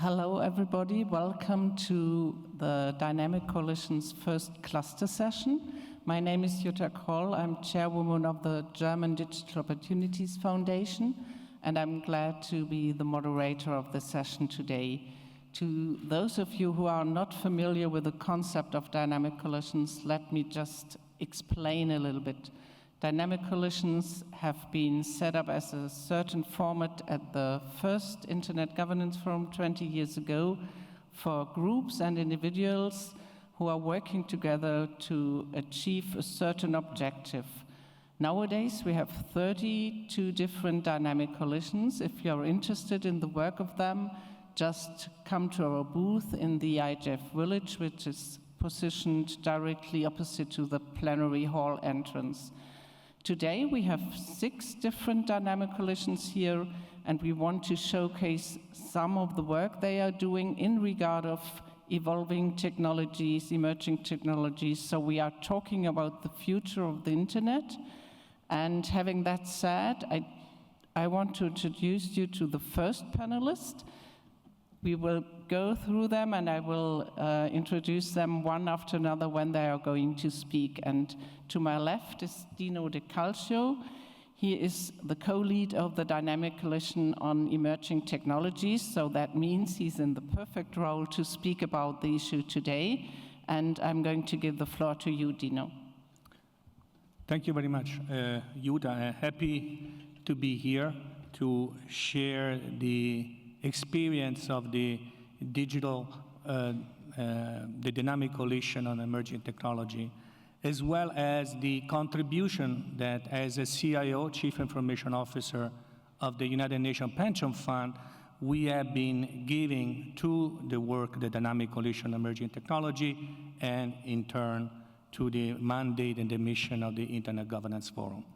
Hello, everybody. Welcome to the Dynamic Coalition's first cluster session. My name is Jutta Kroll. I'm chairwoman of the German Digital Opportunities Foundation, and I'm glad to be the moderator of the session today. To those of you who are not familiar with the concept of dynamic coalitions, let me just explain a little bit. Dynamic coalitions have been set up as a certain format at the first Internet Governance Forum 20 years ago for groups and individuals who are working together to achieve a certain objective. Nowadays, we have 32 different dynamic coalitions. If you're interested in the work of them, just come to our booth in the IGF village, which is positioned directly opposite to the plenary hall entrance. Today, we have 6 different dynamic coalitions here, and we want to showcase some of the work they are doing in regard of evolving technologies, emerging technologies. So we are talking about the future of the internet. And having that said, I want to introduce you to the first panelist. We will go through them, and I will introduce them one after another when they are going to speak. And to my left is Dino De Calcio. He is the co-lead of the Dynamic Coalition on Emerging Technologies, so that means he's in the perfect role to speak about the issue today. And I'm going to give the floor to you, Dino. Thank you very much, Jutta. Happy to be here to share the experience of the the Dynamic Coalition on Emerging Technology, as well as the contribution that as a CIO, Chief Information Officer of the United Nations Pension Fund, we have been giving to the work, the Dynamic Coalition on Emerging Technology, and in turn to the mandate and the mission of the Internet Governance Forum.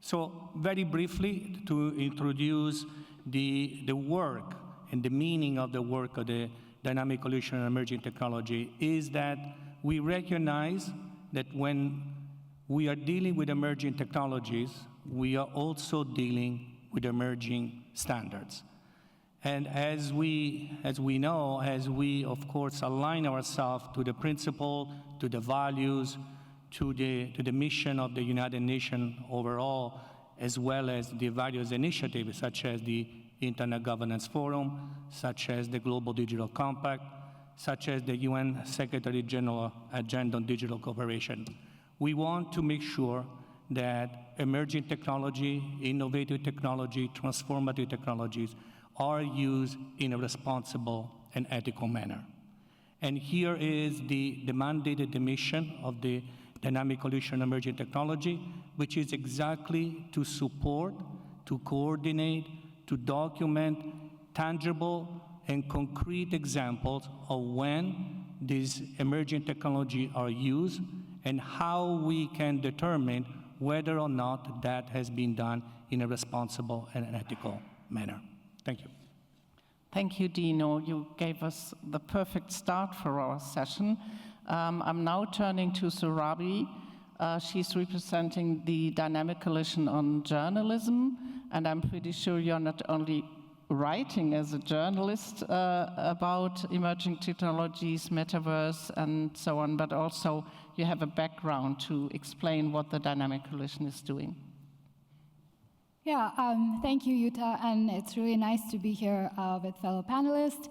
So very briefly, to introduce the work and the meaning of the work of the Dynamic Coalition on Emerging Technology is that we recognize that when we are dealing with emerging technologies, we are also dealing with emerging standards. And as we know, as we, of course, align ourselves to the principle, to the values, to the mission of the United Nations overall, as well as the various initiatives such as the Internet Governance Forum, such as the Global Digital Compact, such as the UN Secretary General Agenda on Digital Cooperation. We want to make sure that emerging technology, innovative technology, transformative technologies are used in a responsible and ethical manner. And here is the mandated the mission of the Dynamic Coalition on Emerging Technology, which is exactly to support, to coordinate, to document tangible and concrete examples of when these emerging technologies are used and how we can determine whether or not that has been done in a responsible and an ethical manner. Thank you. Thank you, Dino. You gave us the perfect start for our session. I'm now turning to Surabhi. She's representing the Dynamic Coalition on Journalism, and I'm pretty sure you're not only writing as a journalist about emerging technologies, metaverse, and so on, but also you have a background to explain what the Dynamic Coalition is doing. Yeah, thank you, Jutta, and it's really nice to be here with fellow panelists.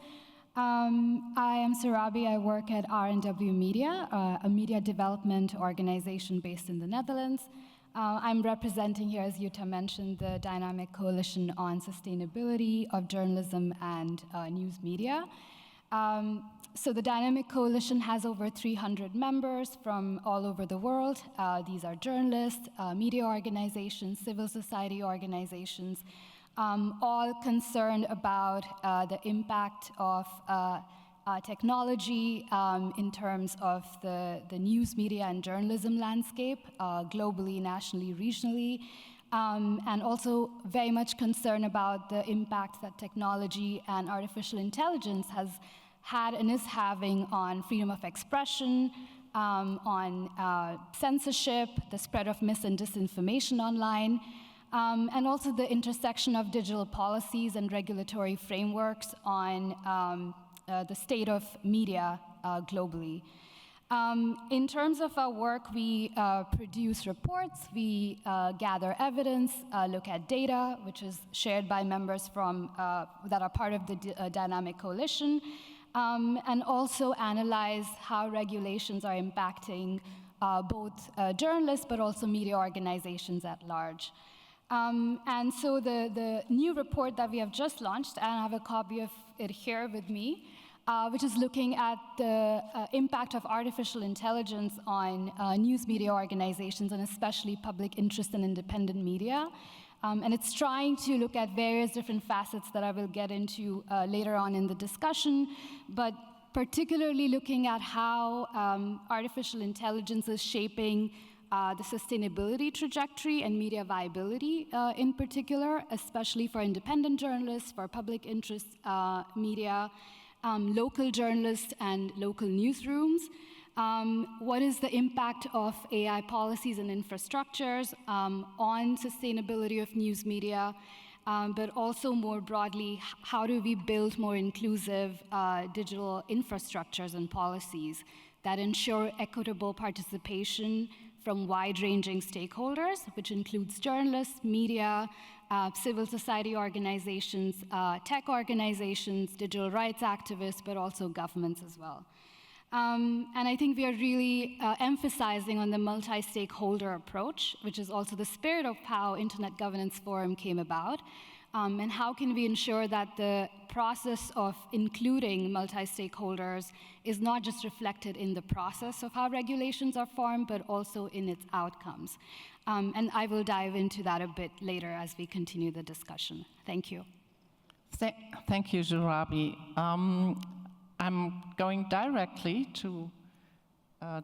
I am Surabhi. I work at R&W Media, a media development organization based in the Netherlands. I'm representing here, as Jutta mentioned, the Dynamic Coalition on Sustainability of Journalism and News Media. So the Dynamic Coalition has over 300 members from all over the world. These are journalists, media organizations, civil society organizations, all concerned about the impact of technology in terms of the news media and journalism landscape, globally, nationally, regionally, and also very much concerned about the impact that technology and artificial intelligence has had and is having on freedom of expression, on censorship, the spread of mis and disinformation online, and also the intersection of digital policies and regulatory frameworks on the state of media globally. In terms of our work, we produce reports, we gather evidence, look at data, which is shared by members from, that are part of the Dynamic Coalition, and also analyze how regulations are impacting both journalists, but also media organizations at large. And so the new report that we have just launched, and I have a copy of it here with me, which is looking at the impact of artificial intelligence on news media organizations, and especially public interest and independent media. And it's trying to look at various different facets that I will get into later on in the discussion, but particularly looking at how artificial intelligence is shaping the sustainability trajectory and media viability in particular, especially for independent journalists, for public interest media, local journalists and local newsrooms. What is the impact of AI policies and infrastructures on sustainability of news media, but also more broadly, how do we build more inclusive digital infrastructures and policies that ensure equitable participation from wide-ranging stakeholders, which includes journalists, media, civil society organizations, tech organizations, digital rights activists, but also governments as well. And I think we are really emphasizing on the multi-stakeholder approach, which is also the spirit of how Internet Governance Forum came about. And how can we ensure that the process of including multi-stakeholders is not just reflected in the process of how regulations are formed, but also in its outcomes. And I will dive into that a bit later as we continue the discussion. Thank you. Thank you, Jurabi. I'm going directly to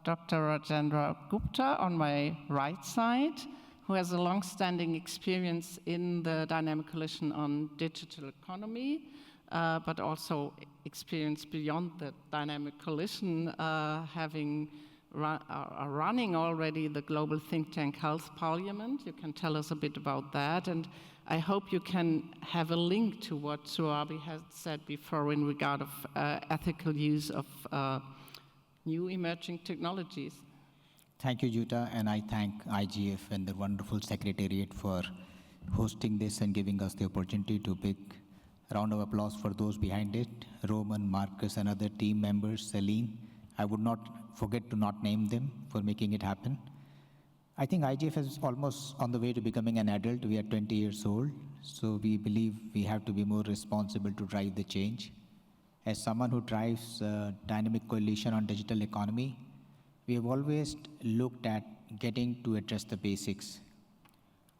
Dr. Rajendra Gupta on my right side, who has a long-standing experience in the Dynamic Coalition on Digital Economy, but also experience beyond the Dynamic Coalition, having running already the global think tank Health Parliament. You can tell us a bit about that, and I hope you can have a link to what Surabi has said before in regard of ethical use of new emerging technologies. Thank you, Jutta, and I thank IGF and the wonderful Secretariat for hosting this and giving us the opportunity to big round of applause for those behind it, Roman, Marcus, and other team members, Celine. I would not forget to not name them for making it happen. I think IGF is almost on the way to becoming an adult. We are 20 years old, so we believe we have to be more responsible to drive the change. As someone who drives a Dynamic Coalition on Digital Economy, we have always looked at getting to address the basics.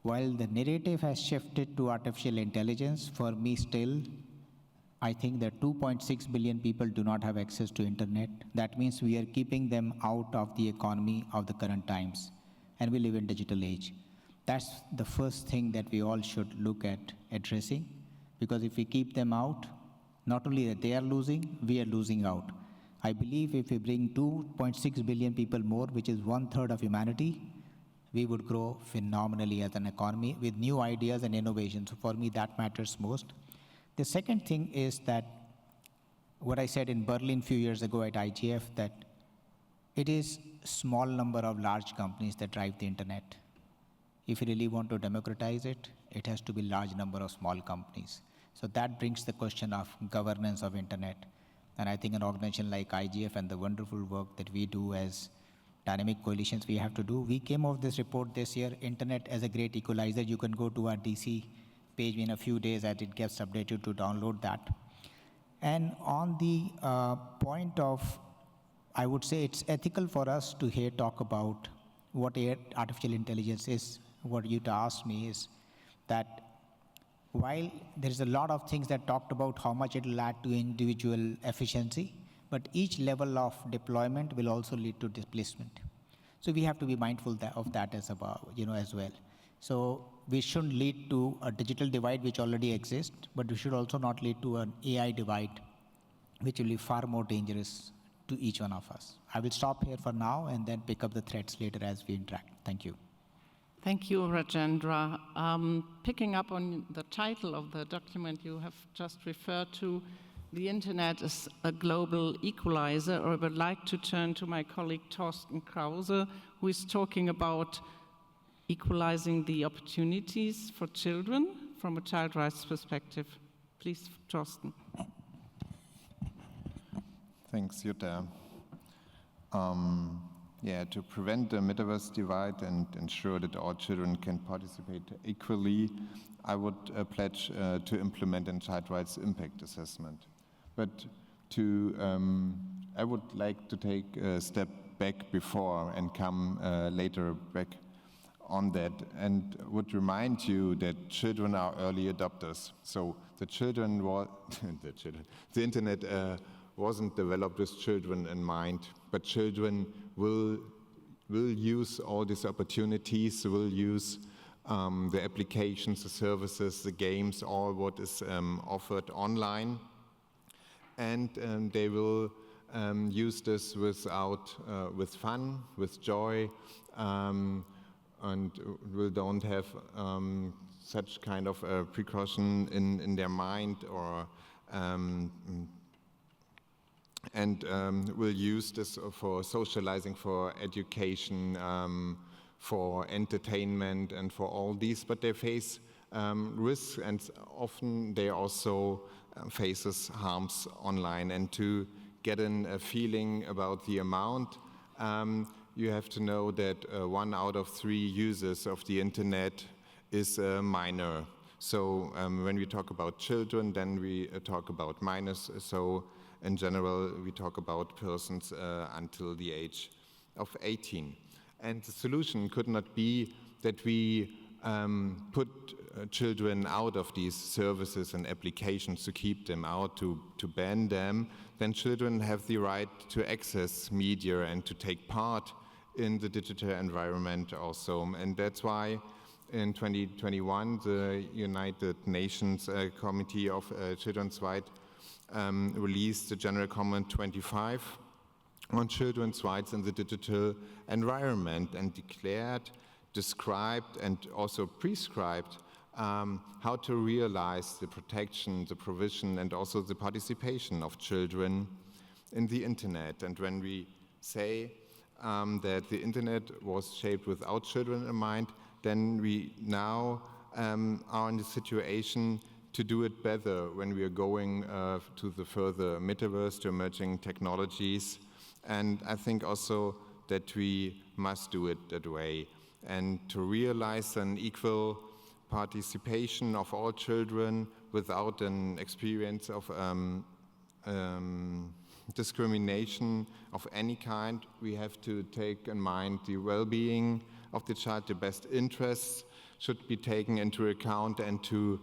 While the narrative has shifted to artificial intelligence, for me still, I think that 2.6 billion people do not have access to internet. That means we are keeping them out of the economy of the current times, and we live in digital age. That's the first thing that we all should look at addressing, because if we keep them out, not only that they are losing, we are losing out. I believe if we bring 2.6 billion people more, which is 1/3 of humanity, we would grow phenomenally as an economy with new ideas and innovations. So for me, that matters most. The second thing is that what I said in Berlin a few years ago at IGF, that it is small number of large companies that drive the internet. If you really want to democratize it, it has to be large number of small companies. So that brings the question of governance of internet. And I think an organization like IGF and the wonderful work that we do as Dynamic Coalitions we have to do. We came off this report this year, Internet as a Great Equalizer. You can go to our DC page in a few days as it gets updated to download that. And on the point of, I would say it's ethical for us to here talk about what artificial intelligence is. What you asked me is that while there's a lot of things that talked about how much it will add to individual efficiency, but each level of deployment will also lead to displacement. So we have to be mindful of that as well. So we shouldn't lead to a digital divide which already exists, but we should also not lead to an AI divide, which will be far more dangerous to each one of us. I will stop here for now and then pick up the threads later as we interact. Thank you. Thank you, Rajendra. Picking up on the title of the document you have just referred to, the internet is a global equalizer, I would like to turn to my colleague Thorsten Krause, who is talking about equalizing the opportunities for children from a child rights perspective. Please, Thorsten. Thanks, Jutta. To prevent the metaverse divide and ensure that all children can participate equally, I would pledge to implement a child rights impact assessment. But I would like to take a step back before and come later back on that, and would remind you that children are early adopters. So the internet wasn't developed with children in mind, but children will use all these opportunities, will use the applications, the services, the games, all what is offered online, and they will use this with fun, with joy, and don't have such kind of precaution in their mind, or will use this for socializing, for education, for entertainment, and for all these. But they face risks, and often they also faces harms online. And to get a feeling about the amount, you have to know that 1 out of 3 users of the internet is a minor. So when we talk about children, then we talk about minors. So in general, we talk about persons until the age of 18. And the solution could not be that we put children out of these services and applications, to keep them out, to ban them. Then children have the right to access media and to take part in the digital environment also. And that's why in 2021, the United Nations Committee of Children's Rights released the General Comment 25 on children's rights in the digital environment, and described, and also prescribed how to realize the protection, the provision, and also the participation of children in the internet. And when we say that the internet was shaped without children in mind, then we now are in the situation to do it better when we are going to the further metaverse, to emerging technologies. And I think also that we must do it that way, and to realize an equal participation of all children without an experience of discrimination of any kind. We have to take in mind the well-being of the child. The best interests should be taken into account, and to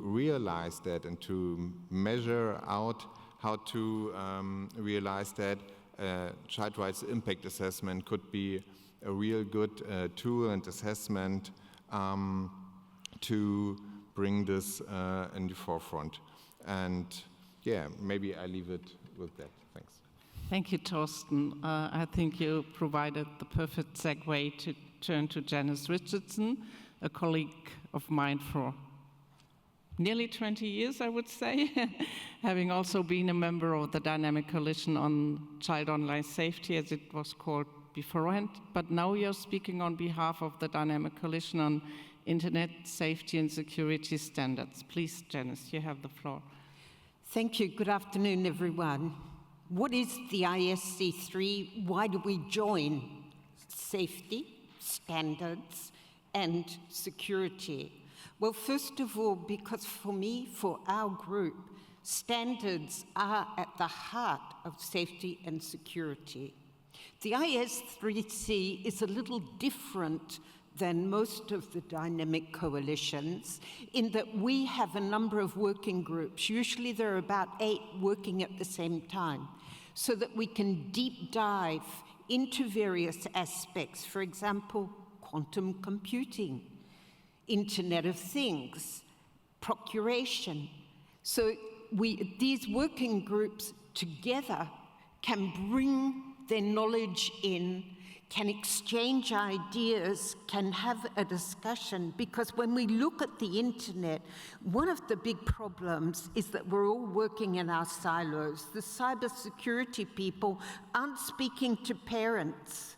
realize that, and to measure out how to realize that child rights impact assessment could be a real good tool and assessment to bring this in the forefront. And maybe I leave it with that. Thanks. Thank you, Thorsten. I think you provided the perfect segue to turn to Janice Richardson, a colleague of mine for nearly 20 years, I would say, having also been a member of the Dynamic Coalition on Child Online Safety, as it was called beforehand. But now you're speaking on behalf of the Dynamic Coalition on Internet Safety and Security Standards. Please, Janice, you have the floor. Thank you. Good afternoon, everyone. What is the ISC3? Why do we join? Safety, standards, and security. Well, first of all, because for me, for our group, standards are at the heart of safety and security. The IS3C is a little different than most of the dynamic coalitions in that we have a number of working groups. Usually there are about 8 working at the same time, so that we can deep dive into various aspects. For example, quantum computing, Internet of Things, procuration. So these working groups together can bring their knowledge in, can exchange ideas, can have a discussion, because when we look at the internet, one of the big problems is that we're all working in our silos. The cybersecurity people aren't speaking to parents.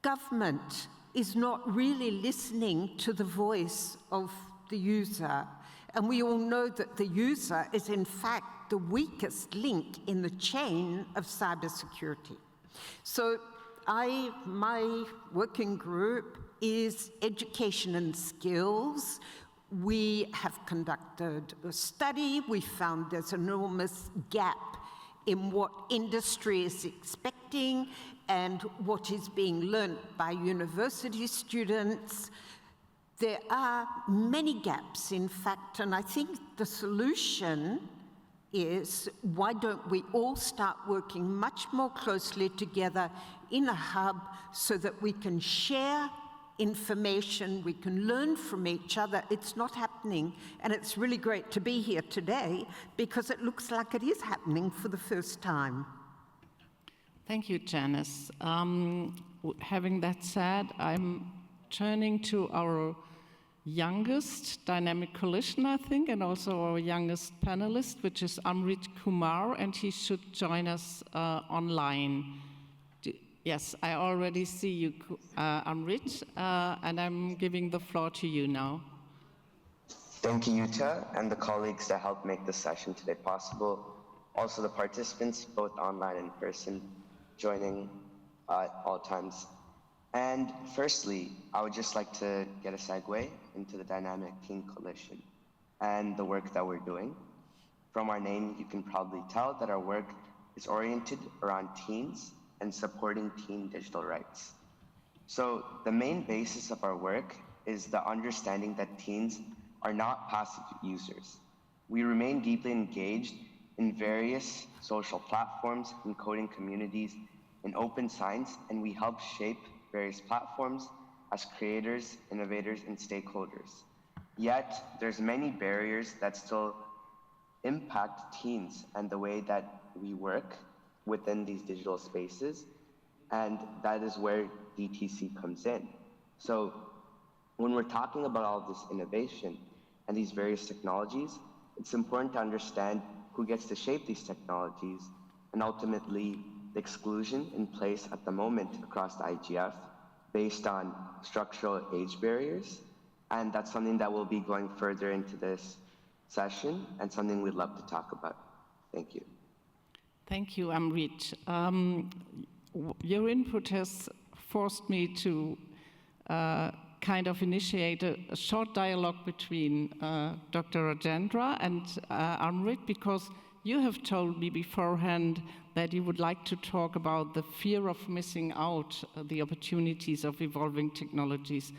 Government is not really listening to the voice of the user. And we all know that the user is in fact the weakest link in the chain of cybersecurity. So my working group is education and skills. We have conducted a study. We found there's an enormous gap in what industry is expecting and what is being learnt by university students. There are many gaps, in fact, and I think the solution is, why don't we all start working much more closely together in a hub so that we can share information, we can learn from each other. It's not happening, and it's really great to be here today because it looks like it is happening for the first time. Thank you, Janice. Having that said, I'm turning to our youngest dynamic coalition, I think, and also our youngest panelist, which is Amrit Kumar, and he should join us online. Yes, I already see you, Amrit, and I'm giving the floor to you now. Thank you, Yuta, and the colleagues that helped make this session today possible. Also the participants, both online and in person, joining at all times. And firstly, I would just like to get a segue into the Dynamic Teen Coalition and the work that we're doing. From our name, you can probably tell that our work is oriented around teens and supporting teen digital rights. So the main basis of our work is the understanding that teens are not passive users. We remain deeply engaged in various social platforms, in coding communities, in open science, and we help shape various platforms as creators, innovators, and stakeholders. Yet, there's many barriers that still impact teens and the way that we work within these digital spaces, and that is where DTC comes in. So when we're talking about all this innovation and these various technologies, it's important to understand who gets to shape these technologies and ultimately the exclusion in place at the moment across the IGF based on structural age barriers. And that's something that we'll be going further into this session and something we'd love to talk about. Thank you. Thank you, Amrit. Your input has forced me to kind of initiate a short dialogue between Dr. Rajendra and Amrit, because you have told me beforehand that you would like to talk about the fear of missing out the opportunities of evolving technologies.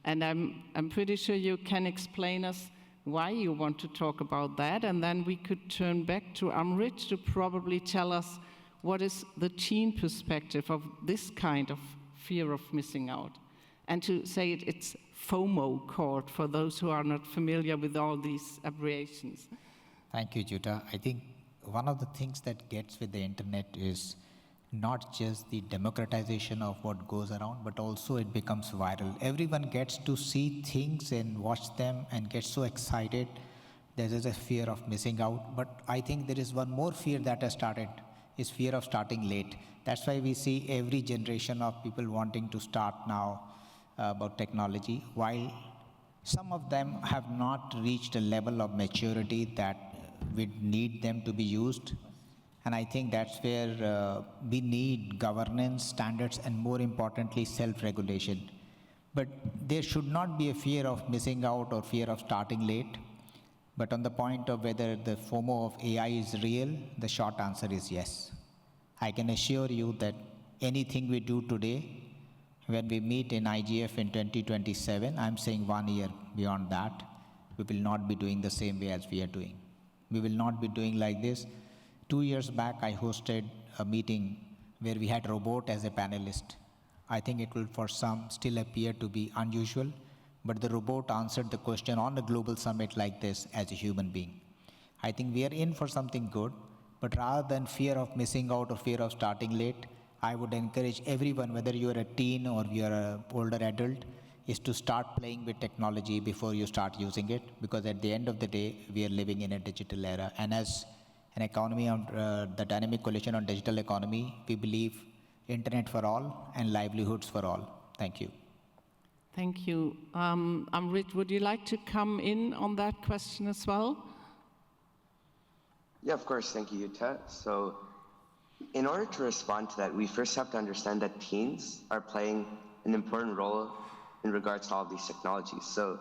And I'm pretty sure you can explain us why you want to talk about that, and then we could turn back to Amrit to probably tell us what is the teen perspective of this kind of fear of missing out. And to say it's FOMO called for those who are not familiar with all these abbreviations. Thank you, Jutta. I think one of the things that gets with the internet is not just the democratization of what goes around, but also it becomes viral. Everyone gets to see things and watch them and gets so excited. There is a fear of missing out. But I think there is one more fear that has started, is fear of starting late. That's why we see every generation of people wanting to start now about technology, while some of them have not reached a level of maturity that would need them to be used. And I think that's where we need governance, standards, and more importantly, self-regulation. But there should not be a fear of missing out or fear of starting late. But on the point of whether the FOMO of AI is real, the short answer is yes. I can assure you that anything we do today, when we meet in IGF in 2027, I'm saying 1 year beyond that, we will not be doing the same way as we are doing. We will not be doing like this. 2 years back, I hosted a meeting where we had robot as a panelist. I think it will for some still appear to be unusual, but the robot answered the question on a global summit like this as a human being. I think we are in for something good, but rather than fear of missing out or fear of starting late, I would encourage everyone, whether you're a teen or you're an older adult, is to start playing with technology before you start using it, because at the end of the day, we are living in a digital era. And as an economy on the Dynamic Coalition on Digital Economy, we believe internet for all and livelihoods for all. Thank you. Thank you. Amrit, would you like to come in on that question as well? Yeah, of course. Thank you, Yuta. So in order to respond to that, we first have to understand that teens are playing an important role in regards to all these technologies. So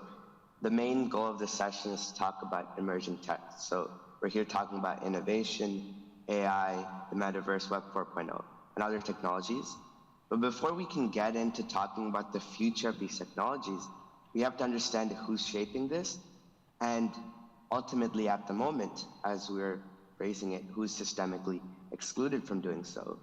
the main goal of this session is to talk about emerging tech. So we're here talking about innovation, AI, the metaverse, Web 4.0, and other technologies. But before we can get into talking about the future of these technologies, we have to understand who's shaping this, and ultimately at the moment, as we're raising it, who's systemically excluded from doing so,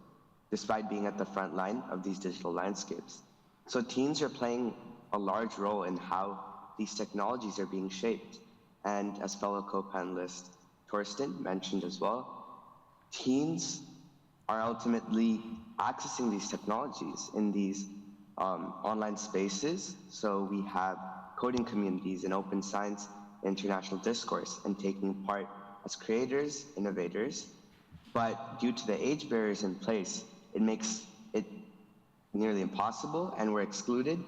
despite being at the front line of these digital landscapes. So teens are playing a large role in how these technologies are being shaped. And as fellow co-panelist Torsten mentioned as well, teens are ultimately accessing these technologies in these online spaces. So we have coding communities and open science, international discourse, and taking part as creators, innovators. But due to the age barriers in place, it makes it nearly impossible, and we're excluded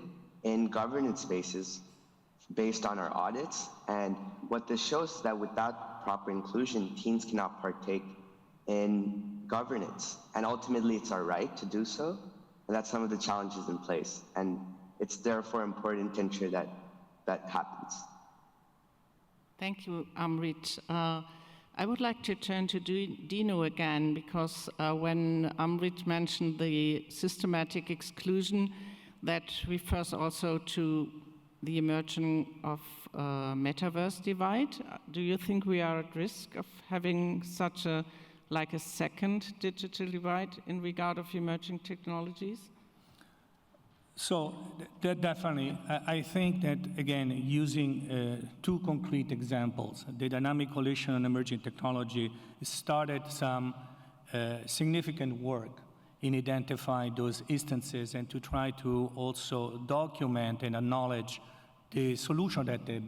in governance spaces based on our audits. And what this shows is that without proper inclusion, teens cannot partake in governance. And ultimately, it's our right to do so. And that's some of the challenges in place. And it's therefore important to ensure that that happens. Thank you, Amrit. I would like to turn to Dino again, because when Amrit mentioned the systematic exclusion, that refers also to the emergence of metaverse divide. Do you think we are at risk of having such a second digital divide in regard of emerging technologies? So definitely, I think that, again, using two concrete examples, the Dynamic Coalition on Emerging Technology started some significant work in identifying those instances and to try to also document and acknowledge the solution that have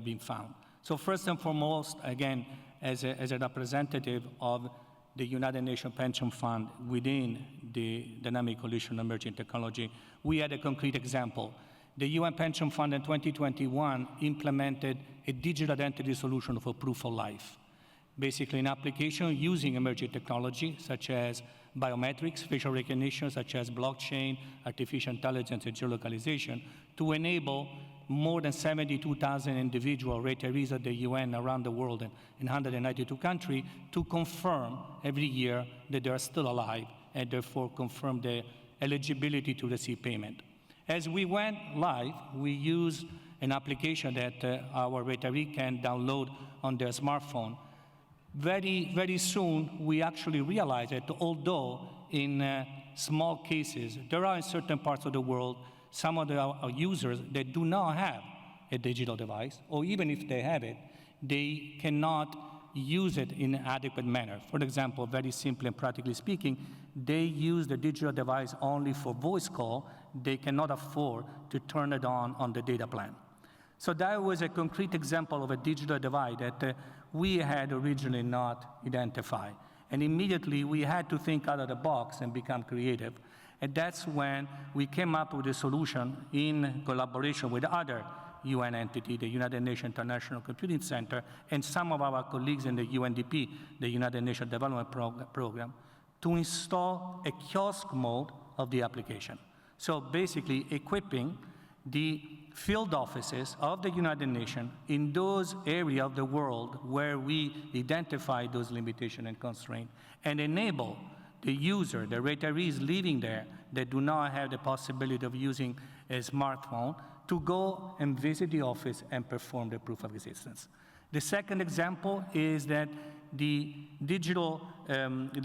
been found. So first and foremost, again, as a representative of the United Nations Pension Fund within the Dynamic Coalition on Emerging Technology, we had a concrete example. The UN Pension Fund in 2021 implemented a digital identity solution for proof of life. Basically, an application using emerging technology such as biometrics, facial recognition, such as blockchain, artificial intelligence, and geolocalization to enable more than 72,000 individual retirees of the UN around the world in 192 countries to confirm every year that they are still alive and therefore confirm their eligibility to receive payment. As we went live, we used an application that our retiree can download on their smartphone. Very soon, we actually realized that although in small cases, there are in certain parts of the world some of our users that do not have a digital device, or even if they have it, they cannot use it in an adequate manner. For example, very simply and practically speaking, they use the digital device only for voice call. They cannot afford to turn it on the data plan. So that was a concrete example of a digital divide that we had originally not identified. And immediately we had to think out of the box and become creative. And that's when we came up with a solution in collaboration with other UN entity, the United Nations International Computing Center, and some of our colleagues in the UNDP, the United Nations Development Program, to install a kiosk mode of the application. So basically equipping the field offices of the United Nations in those areas of the world where we identify those limitations and constraints and enable the user, the retirees living there that do not have the possibility of using a smartphone to go and visit the office and perform the proof of existence. The second example is that the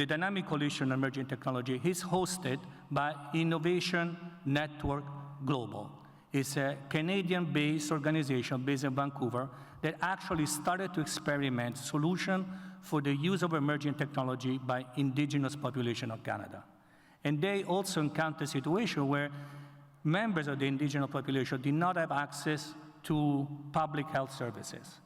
Dynamic Coalition on Emerging Technology is hosted by Innovation Network Global. It's a Canadian-based organization based in Vancouver that actually started to experiment solution for the use of emerging technology by indigenous population of Canada. And they also encounter a situation where members of the indigenous population did not have access to public health services.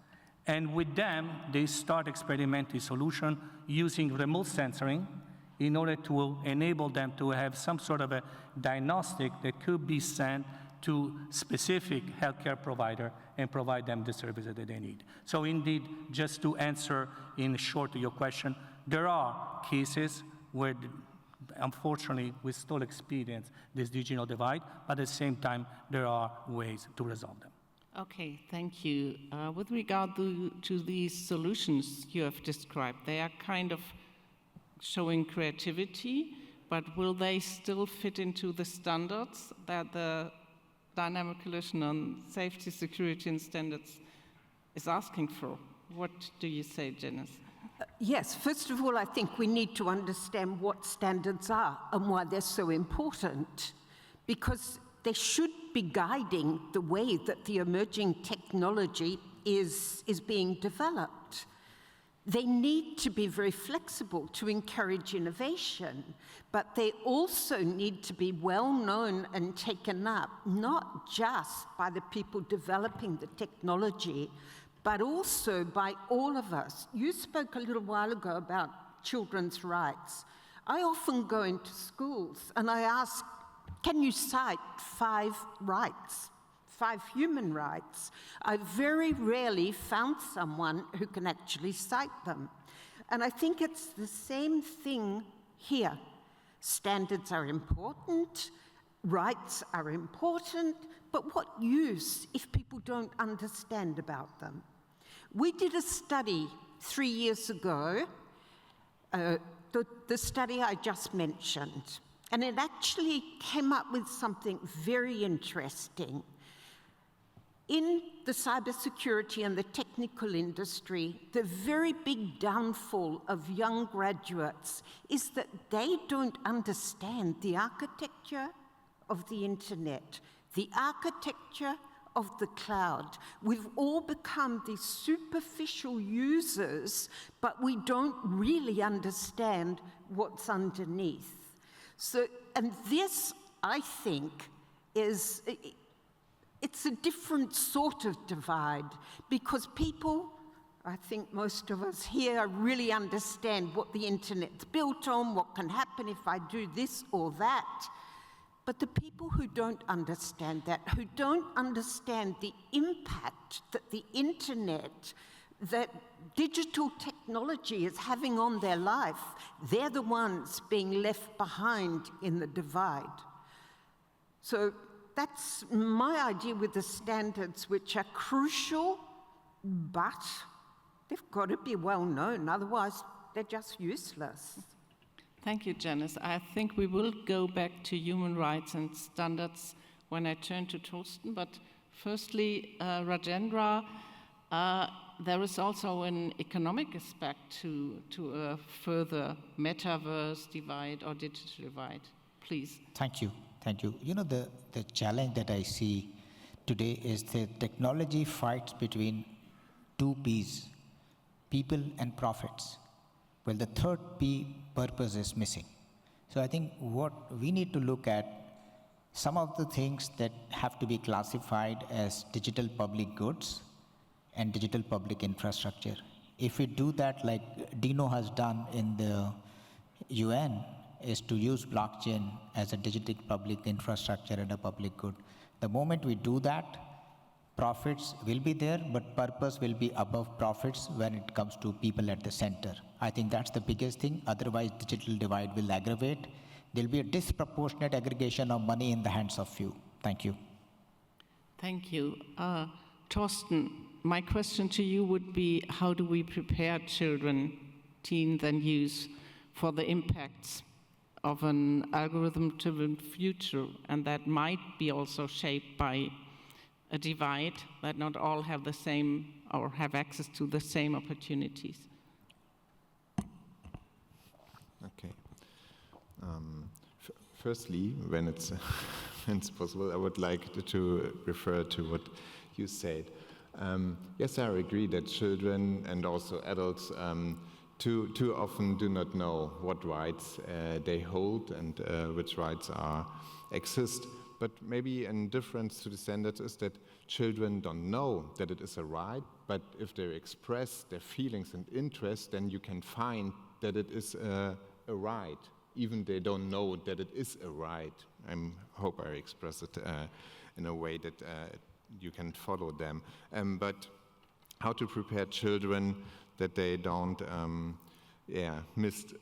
And with them, they start experimenting solutions using remote sensoring in order to enable them to have some sort of a diagnostic that could be sent to specific healthcare provider and provide them the services that they need. So indeed, just to answer in short to your question, there are cases where unfortunately we still experience this digital divide, but at the same time, there are ways to resolve them. Okay, thank you. With regard to these solutions you have described, they are kind of showing creativity, but will they still fit into the standards that the Dynamic Coalition on Safety, Security and Standards is asking for? What do you say, Janice? Yes, first of all, I think we need to understand what standards are and why they're so important, because they should be guiding the way that the emerging technology is being developed. They need to be very flexible to encourage innovation, but they also need to be well known and taken up, not just by the people developing the technology, but also by all of us. You spoke a little while ago about children's rights. I often go into schools and I ask, can you cite 5 rights, 5 human rights? I very rarely found someone who can actually cite them. And I think it's the same thing here. Standards are important, rights are important, but what use if people don't understand about them? We did a study 3 years ago, the study I just mentioned, and it actually came up with something very interesting. In the cybersecurity and the technical industry, the very big downfall of young graduates is that they don't understand the architecture of the internet, the architecture of the cloud. We've all become these superficial users, but we don't really understand what's underneath. So, and this, I think, it's a different sort of divide, because people, I think most of us here, really understand what the internet's built on, what can happen if I do this or that. But the people who don't understand that, who don't understand the impact that the internet, that digital technology is having on their life, they're the ones being left behind in the divide. So that's my idea with the standards, which are crucial, but they've got to be well known, otherwise they're just useless. Thank you, Janice. I think we will go back to human rights and standards when I turn to Torsten, but firstly, Rajendra, there is also an economic aspect to a further metaverse divide or digital divide. Please. Thank you. Thank you. You know, the challenge that I see today is that technology fights between 2 P's, people and profits. Well, the third P, purpose, is missing. So I think what we need to look at, some of the things that have to be classified as digital public goods and digital public infrastructure. If we do that like Dino has done in the UN, is to use blockchain as a digital public infrastructure and a public good. The moment we do that, profits will be there, but purpose will be above profits when it comes to people at the center. I think that's the biggest thing. Otherwise, digital divide will aggravate. There'll be a disproportionate aggregation of money in the hands of few. Thank you. Thank you. Torsten, my question to you would be, how do we prepare children, teens and youth for the impacts of an algorithm-driven future, and that might be also shaped by a divide, that not all have the same or have access to the same opportunities? Okay. Firstly, when it's possible, I would like to refer to what you said. Yes, I agree that children and also adults too often do not know what rights they hold and which rights exist. But maybe a difference to the standards is that children don't know that it is a right, but if they express their feelings and interests, then you can find that it is a right, even they don't know that it is a right. I hope I express it in a way that you can follow them. But how to prepare children that they don't miss.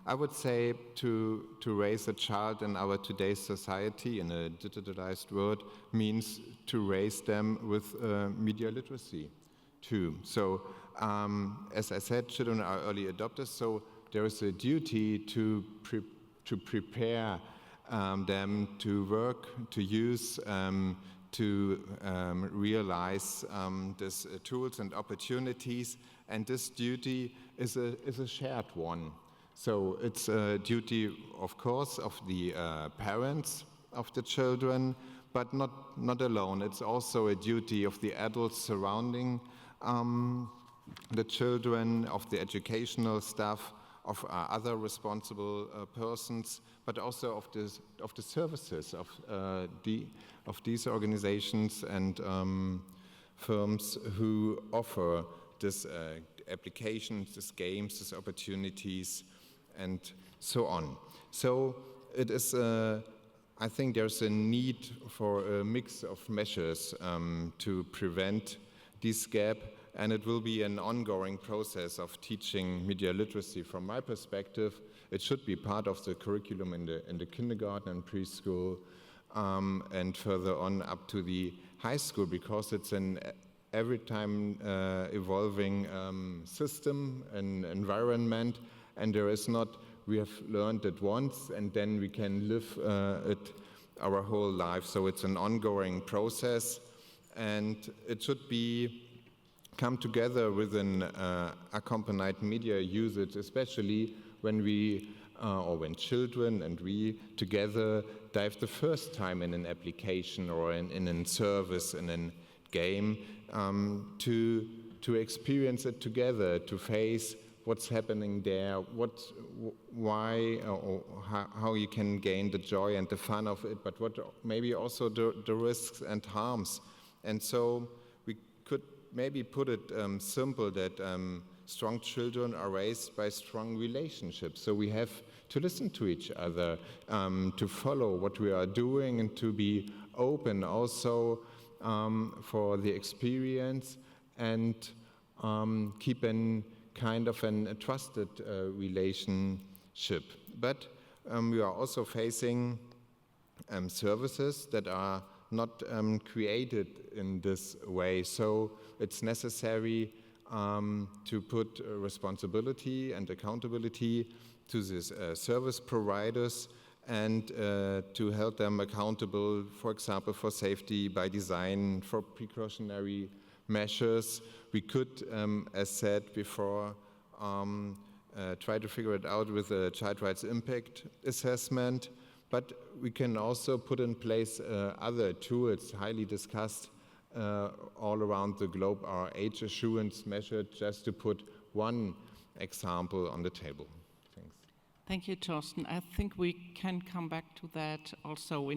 I would say to raise a child in our today's society in a digitalized world means to raise them with media literacy too. So as I said, children are early adopters, so there is a duty to prepare them to work, to use, to realize these tools and opportunities, and this duty is a shared one. So it's a duty, of course, of the parents of the children, but not alone. It's also a duty of the adults surrounding the children, of the educational staff, of other responsible persons, but also of the services of these organizations and firms who offer this applications, these games, these opportunities, and so on. So it is, I think there's a need for a mix of measures to prevent this gap, and it will be an ongoing process of teaching media literacy. From my perspective, it should be part of the curriculum in the kindergarten and preschool, and further on up to the high school, because it's an every time evolving system and environment, and there is not, we have learned it once and then we can live it our whole life. So it's an ongoing process, and it should come together with an accompanied media usage, especially when we or when children and we together dive the first time in an application or in a service, in a game, to experience it together, to face what's happening there, why, or how you can gain the joy and the fun of it, but what maybe also the risks and harms. And so we could maybe put it simple that strong children are raised by strong relationships. So we have to listen to each other, to follow what we are doing, and to be open also for the experience, and keep a kind of a trusted relationship. But we are also facing services that are not created in this way. So it's necessary to put responsibility and accountability to these service providers, and to hold them accountable, for example, for safety by design, for precautionary measures. We could, as said before, try to figure it out with a child rights impact assessment, but we can also put in place other tools highly discussed all around the globe, our age assurance measure, just to put one example on the table. Thanks. Thank you, Torsten. I think we can come back to that also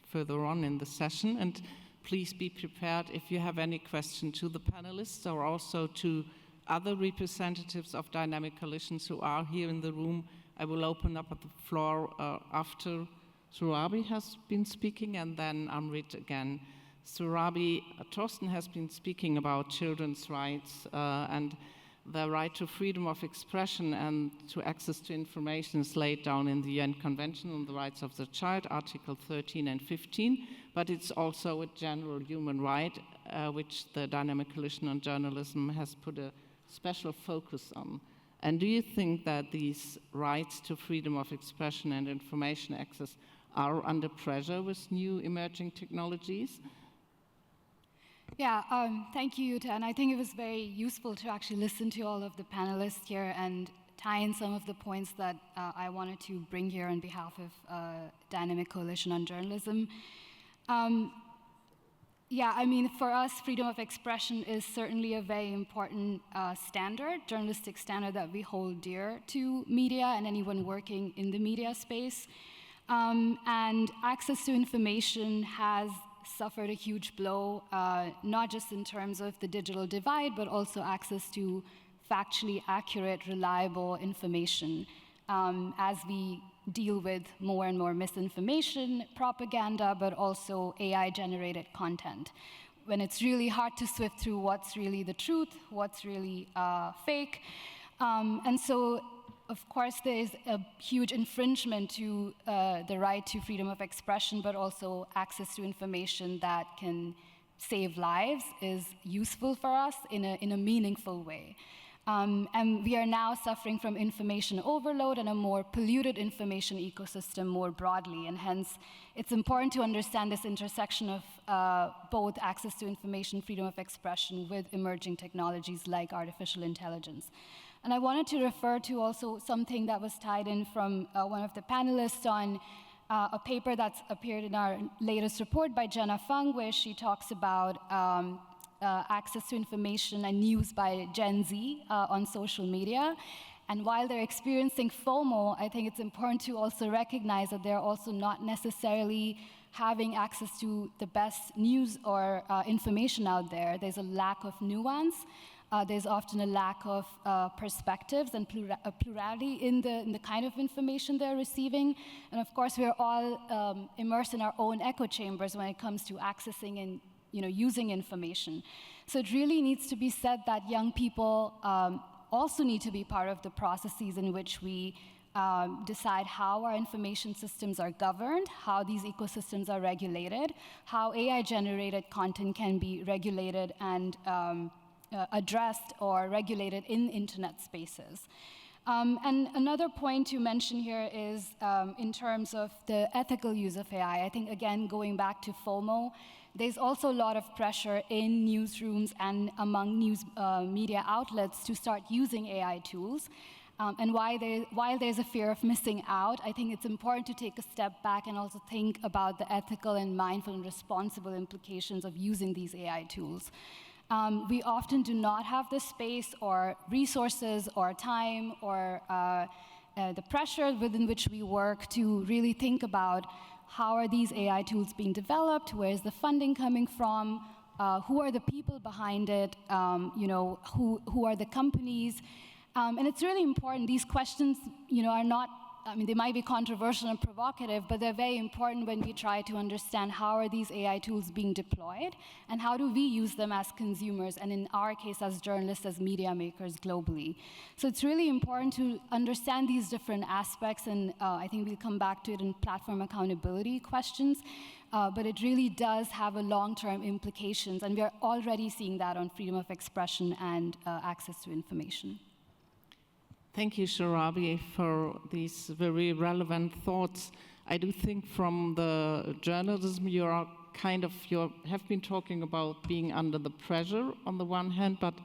further on in the session. And please be prepared if you have any question to the panelists or also to other representatives of dynamic coalitions who are here in the room. I will open up the floor after Surabi has been speaking, and then Amrit again. Surabi, Torsten has been speaking about children's rights and the right to freedom of expression and to access to information is laid down in the UN Convention on the Rights of the Child, Article 13 and 15, but it's also a general human right, which the Dynamic Coalition on Journalism has put a special focus on. And do you think that these rights to freedom of expression and information access are under pressure with new emerging technologies? Yeah, thank you, Jutta. And I think it was very useful to actually listen to all of the panelists here and tie in some of the points that I wanted to bring here on behalf of Dynamic Coalition on Journalism. Yeah, I mean, for us, freedom of expression is certainly a very important standard, journalistic standard that we hold dear to media and anyone working in the media space. And access to information has suffered a huge blow, not just in terms of the digital divide, but also access to factually accurate, reliable information as we deal with more and more misinformation, propaganda, but also AI-generated content. When it's really hard to sift through what's really the truth, what's really fake. And so, of course, there is a huge infringement to the right to freedom of expression, but also access to information that can save lives is useful for us in a meaningful way. And we are now suffering from information overload and a more polluted information ecosystem more broadly. And hence, it's important to understand this intersection of both access to information, freedom of expression with emerging technologies like artificial intelligence. And I wanted to refer to also something that was tied in from one of the panelists on a paper that's appeared in our latest report by Jenna Fung, where she talks about access to information and news by Gen Z on social media. And while they're experiencing FOMO, I think it's important to also recognize that they're also not necessarily having access to the best news or information out there. There's a lack of nuance. There's often a lack of perspectives and plurality in the kind of information they're receiving. And of course, we're all immersed in our own echo chambers when it comes to accessing and using information. So it really needs to be said that young people also need to be part of the processes in which we decide how our information systems are governed, how these ecosystems are regulated, how AI-generated content can be regulated and addressed or regulated in internet spaces. And another point to mention here is in terms of the ethical use of AI. I think, again, going back to FOMO, there's also a lot of pressure in newsrooms and among news media outlets to start using AI tools. And while there's a fear of missing out, I think it's important to take a step back and also think about the ethical and mindful and responsible implications of using these AI tools. We often do not have the space or resources or time or the pressure within which we work to really think about how are these AI tools being developed, where is the funding coming from, who are the people behind it, who are the companies. And it's really important. These questions are not, they might be controversial and provocative, but they're very important when we try to understand how are these AI tools being deployed and how do we use them as consumers and in our case as journalists, as media makers globally. So it's really important to understand these different aspects, and I think we'll come back to it in platform accountability questions, but it really does have a long-term implications, and we are already seeing that on freedom of expression and access to information. Thank you, Sharabi, for these very relevant thoughts. I do think from the journalism, you have been talking about being under the pressure on the one hand, but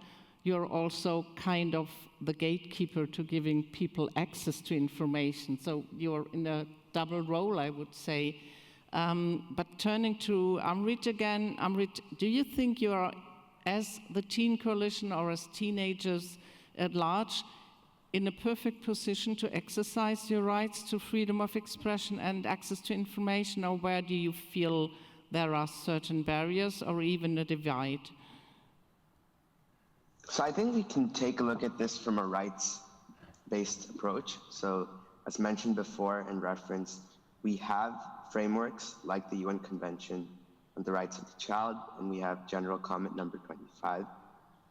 you're also kind of the gatekeeper to giving people access to information. So you're in a double role, I would say. But turning to Amrit again, Amrit, do you think you are, as the Teen Coalition or as teenagers at large, in a perfect position to exercise your rights to freedom of expression and access to information, or where do you feel there are certain barriers or even a divide? So I think we can take a look at this from a rights-based approach. So as mentioned before and referenced, we have frameworks like the UN Convention on the Rights of the Child, and we have General Comment number 25.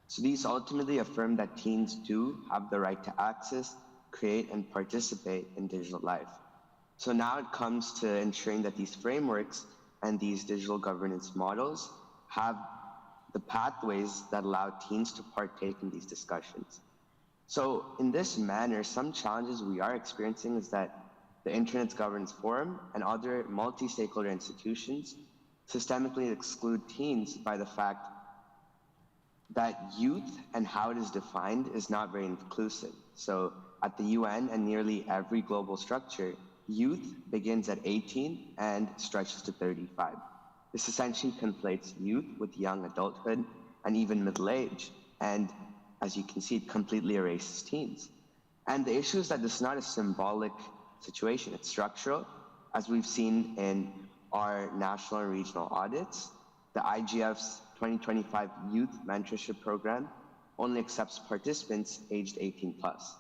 So these ultimately affirm that teens do have the right to access, create, and participate in digital life. So now it comes to ensuring that these frameworks and these digital governance models have the pathways that allow teens to partake in these discussions. So in this manner, some challenges we are experiencing is that the Internet's Governance Forum and other multi-stakeholder institutions systemically exclude teens by the fact that youth and how it is defined is not very inclusive. So at the UN and nearly every global structure, youth begins at 18 and stretches to 35. This essentially conflates youth with young adulthood and even middle age. And as you can see, it completely erases teens. And the issue is that this is not a symbolic situation, it's structural. As we've seen in our national and regional audits, the IGF's 2025 Youth Mentorship Program only accepts participants aged 18 plus.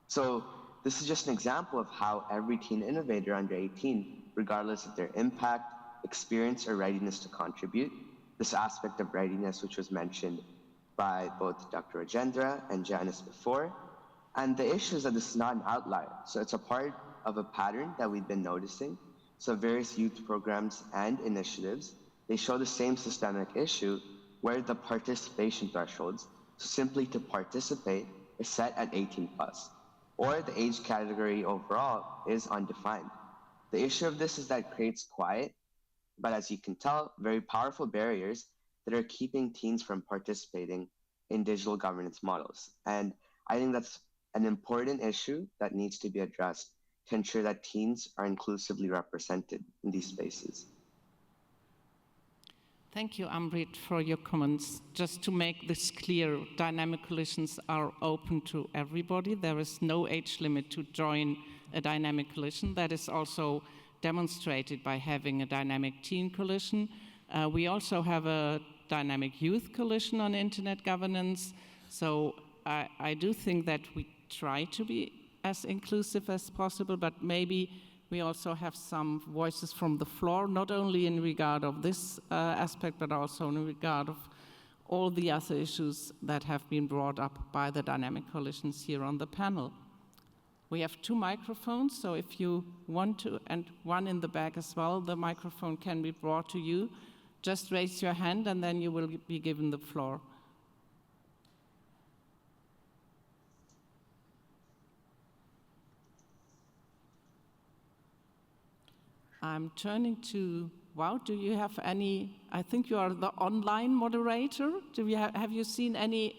So this is just an example of how every teen innovator under 18, regardless of their impact, experience, or readiness to contribute, this aspect of readiness which was mentioned by both Dr. Rajendra and Janice before. And the issue is that this is not an outlier. So it's a part of a pattern that we've been noticing. So various youth programs and initiatives, they show the same systemic issue where the participation thresholds, so simply to participate, is set at 18 plus, or the age category overall is undefined. The issue of this is that it creates quiet, but as you can tell, very powerful barriers that are keeping teens from participating in digital governance models. And I think that's an important issue that needs to be addressed to ensure that teens are inclusively represented in these spaces. Thank you, Amrit, for your comments. Just to make this clear, dynamic coalitions are open to everybody. There is no age limit to join a dynamic coalition. That is also demonstrated by having a dynamic teen coalition. We also have a dynamic youth coalition on internet governance. So I do think that we try to be as inclusive as possible, but maybe we also have some voices from the floor, not only in regard of this aspect, but also in regard of all the other issues that have been brought up by the dynamic coalitions here on the panel. We have 2 microphones, so if you want to, and one in the back as well, the microphone can be brought to you. Just raise your hand and then you will be given the floor. I'm turning to, wow, do you have any, I think you are the online moderator. Have you seen any,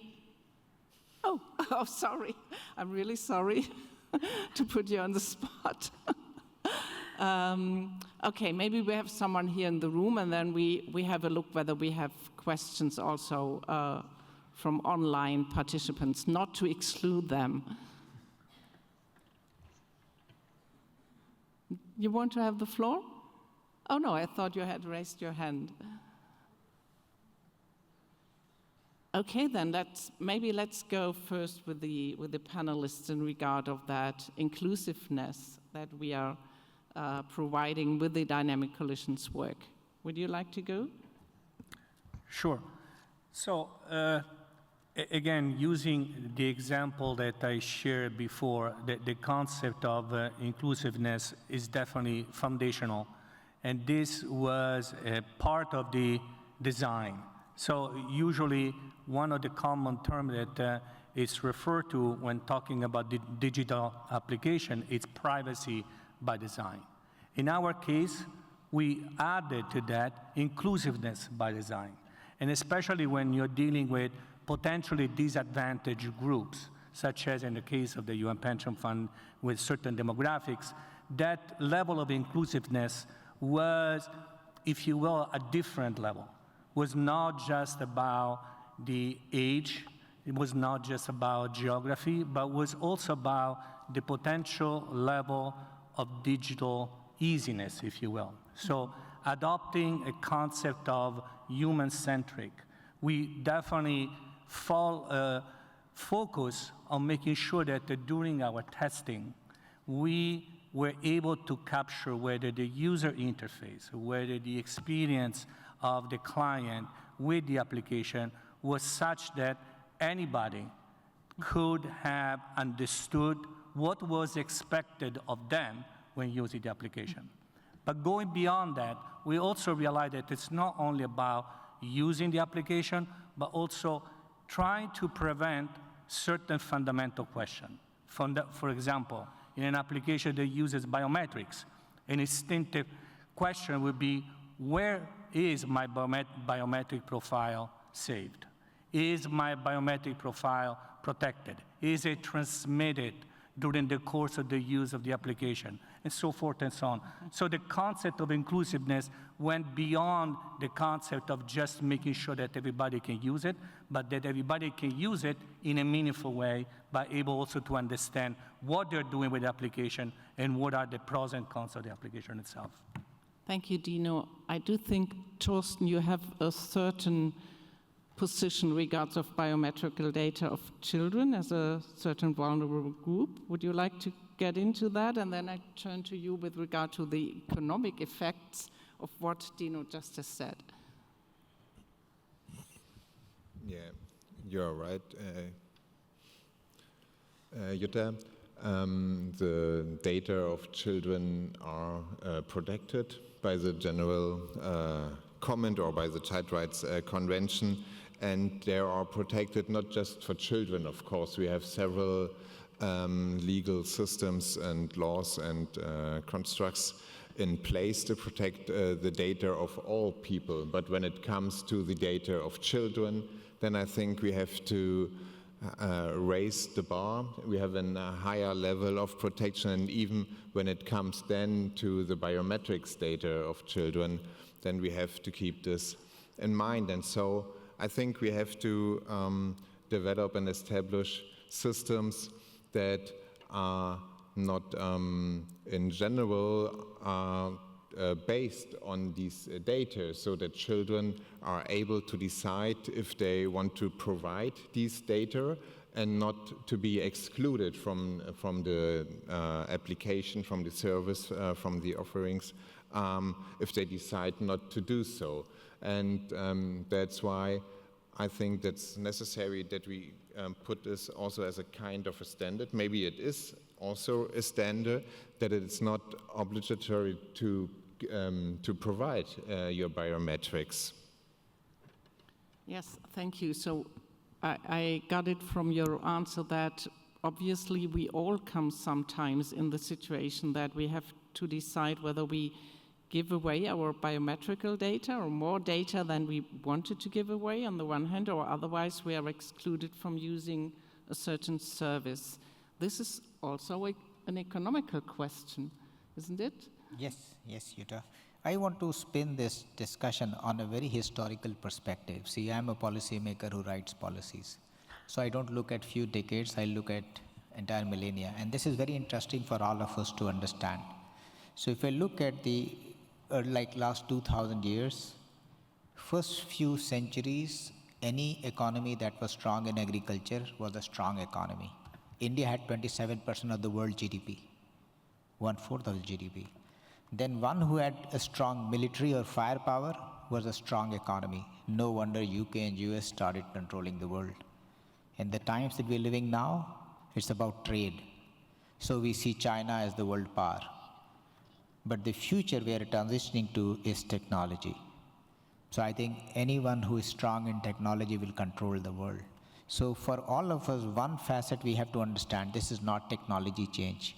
oh, sorry. I'm really sorry to put you on the spot. Okay, maybe we have someone here in the room and then we have a look whether we have questions also from online participants, not to exclude them. You want to have the floor? Oh no, I thought you had raised your hand. Okay, then let's go first with the panelists in regard of that inclusiveness that we are providing with the dynamic coalitions work. Would you like to go? Sure. So again, using the example that I shared before, the concept of inclusiveness is definitely foundational. And this was a part of the design. So usually one of the common terms that is referred to when talking about the digital application is privacy by design. In our case, we added to that inclusiveness by design. And especially when you're dealing with potentially disadvantaged groups, such as in the case of the UN Pension Fund with certain demographics, that level of inclusiveness was, if you will, a different level. It was not just about the age, it was not just about geography, but was also about the potential level of digital easiness, if you will. So adopting a concept of human-centric, we definitely focus on making sure that during our testing, we were able to capture whether the user interface, whether the experience of the client with the application was such that anybody could have understood what was expected of them when using the application. But going beyond that, we also realized that it's not only about using the application, but also trying to prevent certain fundamental questions. For example, in an application that uses biometrics, an instinctive question would be, where is my biometric profile saved? Is my biometric profile protected? Is it transmitted during the course of the use of the application? and so forth and so on. So the concept of inclusiveness went beyond the concept of just making sure that everybody can use it, but that everybody can use it in a meaningful way by able also to understand what they're doing with the application and what are the pros and cons of the application itself. Thank you, Dino. I do think, Torsten, you have a certain position regards of biometrical data of children as a certain vulnerable group. Would you like to get into that? And then I turn to you with regard to the economic effects of what Dino just has said. Yeah, you're right, Jutta. The data of children are protected by the general comment or by the Child Rights Convention, and they are protected not just for children, of course. We have several legal systems and laws and constructs in place to protect the data of all people. But when it comes to the data of children, then I think we have to raise the bar. We have a higher level of protection, and even when it comes then to the biometrics data of children, then we have to keep this in mind. And so I think we have to develop and establish systems that are not in general based on these data, so that children are able to decide if they want to provide these data and not to be excluded from the application, from the service, from the offerings, if they decide not to do so. And that's why I think that's necessary that we put this also as a kind of a standard. Maybe it is also a standard that it's not obligatory to provide your biometrics. Yes, thank you. So I got it from your answer that obviously we all come sometimes in the situation that we have to decide whether we give away our biometrical data or more data than we wanted to give away on the one hand, or otherwise we are excluded from using a certain service. This is also an economical question, isn't it? Yes, Jutta. I want to spin this discussion on a very historical perspective. See, I'm a policymaker who writes policies. So I don't look at few decades, I look at entire millennia. And this is very interesting for all of us to understand. So if I look at the last 2,000 years, first few centuries, any economy that was strong in agriculture was a strong economy. India had 27% of the world GDP, 1/4 of the GDP. Then one who had a strong military or firepower was a strong economy. No wonder UK and US started controlling the world. In the times that we're living now, it's about trade. So we see China as the world power. But the future we are transitioning to is technology. So I think anyone who is strong in technology will control the world. So for all of us, one facet we have to understand, this is not technology change.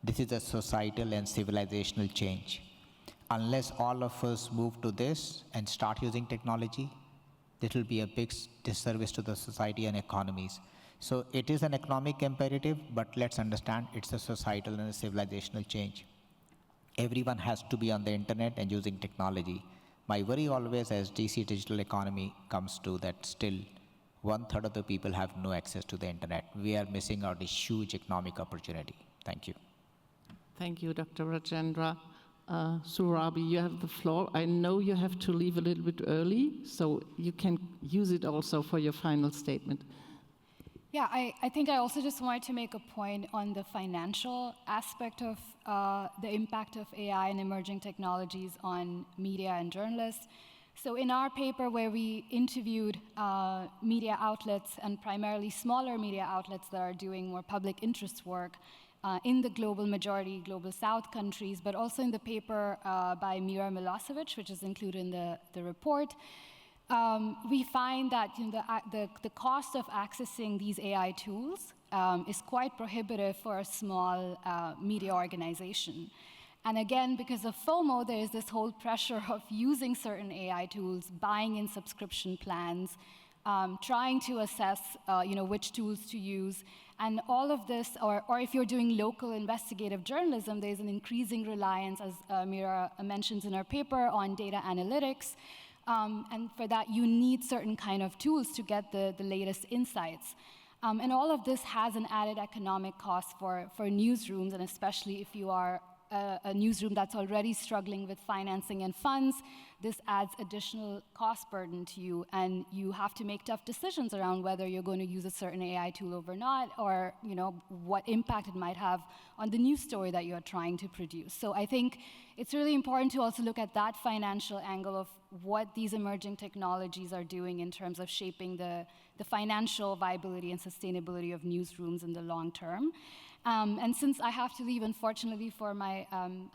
This is a societal and civilizational change. Unless all of us move to this and start using technology, this will be a big disservice to the society and economies. So it is an economic imperative, but let's understand it's a societal and a civilizational change. Everyone has to be on the internet and using technology. My worry always as DC digital economy comes to that still 1/3 of the people have no access to the internet. We are missing out a huge economic opportunity. Thank you. Thank you, Dr. Rajendra. Surabi, you have the floor. I know you have to leave a little bit early, so you can use it also for your final statement. Yeah, I think I also just wanted to make a point on the financial aspect of the impact of AI and emerging technologies on media and journalists. So in our paper where we interviewed media outlets and primarily smaller media outlets that are doing more public interest work in the global majority, global south countries, but also in the paper by Mira Milosevic, which is included in the report, we find that the cost of accessing these AI tools is quite prohibitive for a small media organization. And again, because of FOMO, there is this whole pressure of using certain AI tools, buying in subscription plans, trying to assess which tools to use. And all of this, or if you're doing local investigative journalism, there's an increasing reliance, as Mira mentions in her paper, on data analytics. And for that, you need certain kind of tools to get the latest insights. And all of this has an added economic cost for newsrooms, and especially if you are a newsroom that's already struggling with financing and funds, this adds additional cost burden to you, and you have to make tough decisions around whether you're going to use a certain AI tool or not, or what impact it might have on the news story that you're trying to produce. So I think it's really important to also look at that financial angle of what these emerging technologies are doing in terms of shaping the financial viability and sustainability of newsrooms in the long term. And since I have to leave, unfortunately, for my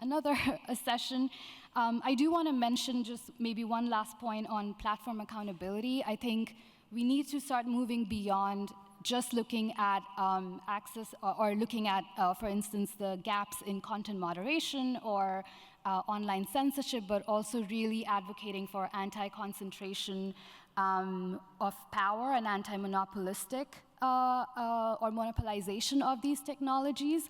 another session, I do want to mention just maybe one last point on platform accountability. I think we need to start moving beyond just looking at access or looking at, for instance, the gaps in content moderation or online censorship, but also really advocating for anti-concentration of power and anti-monopolistic or monopolization of these technologies.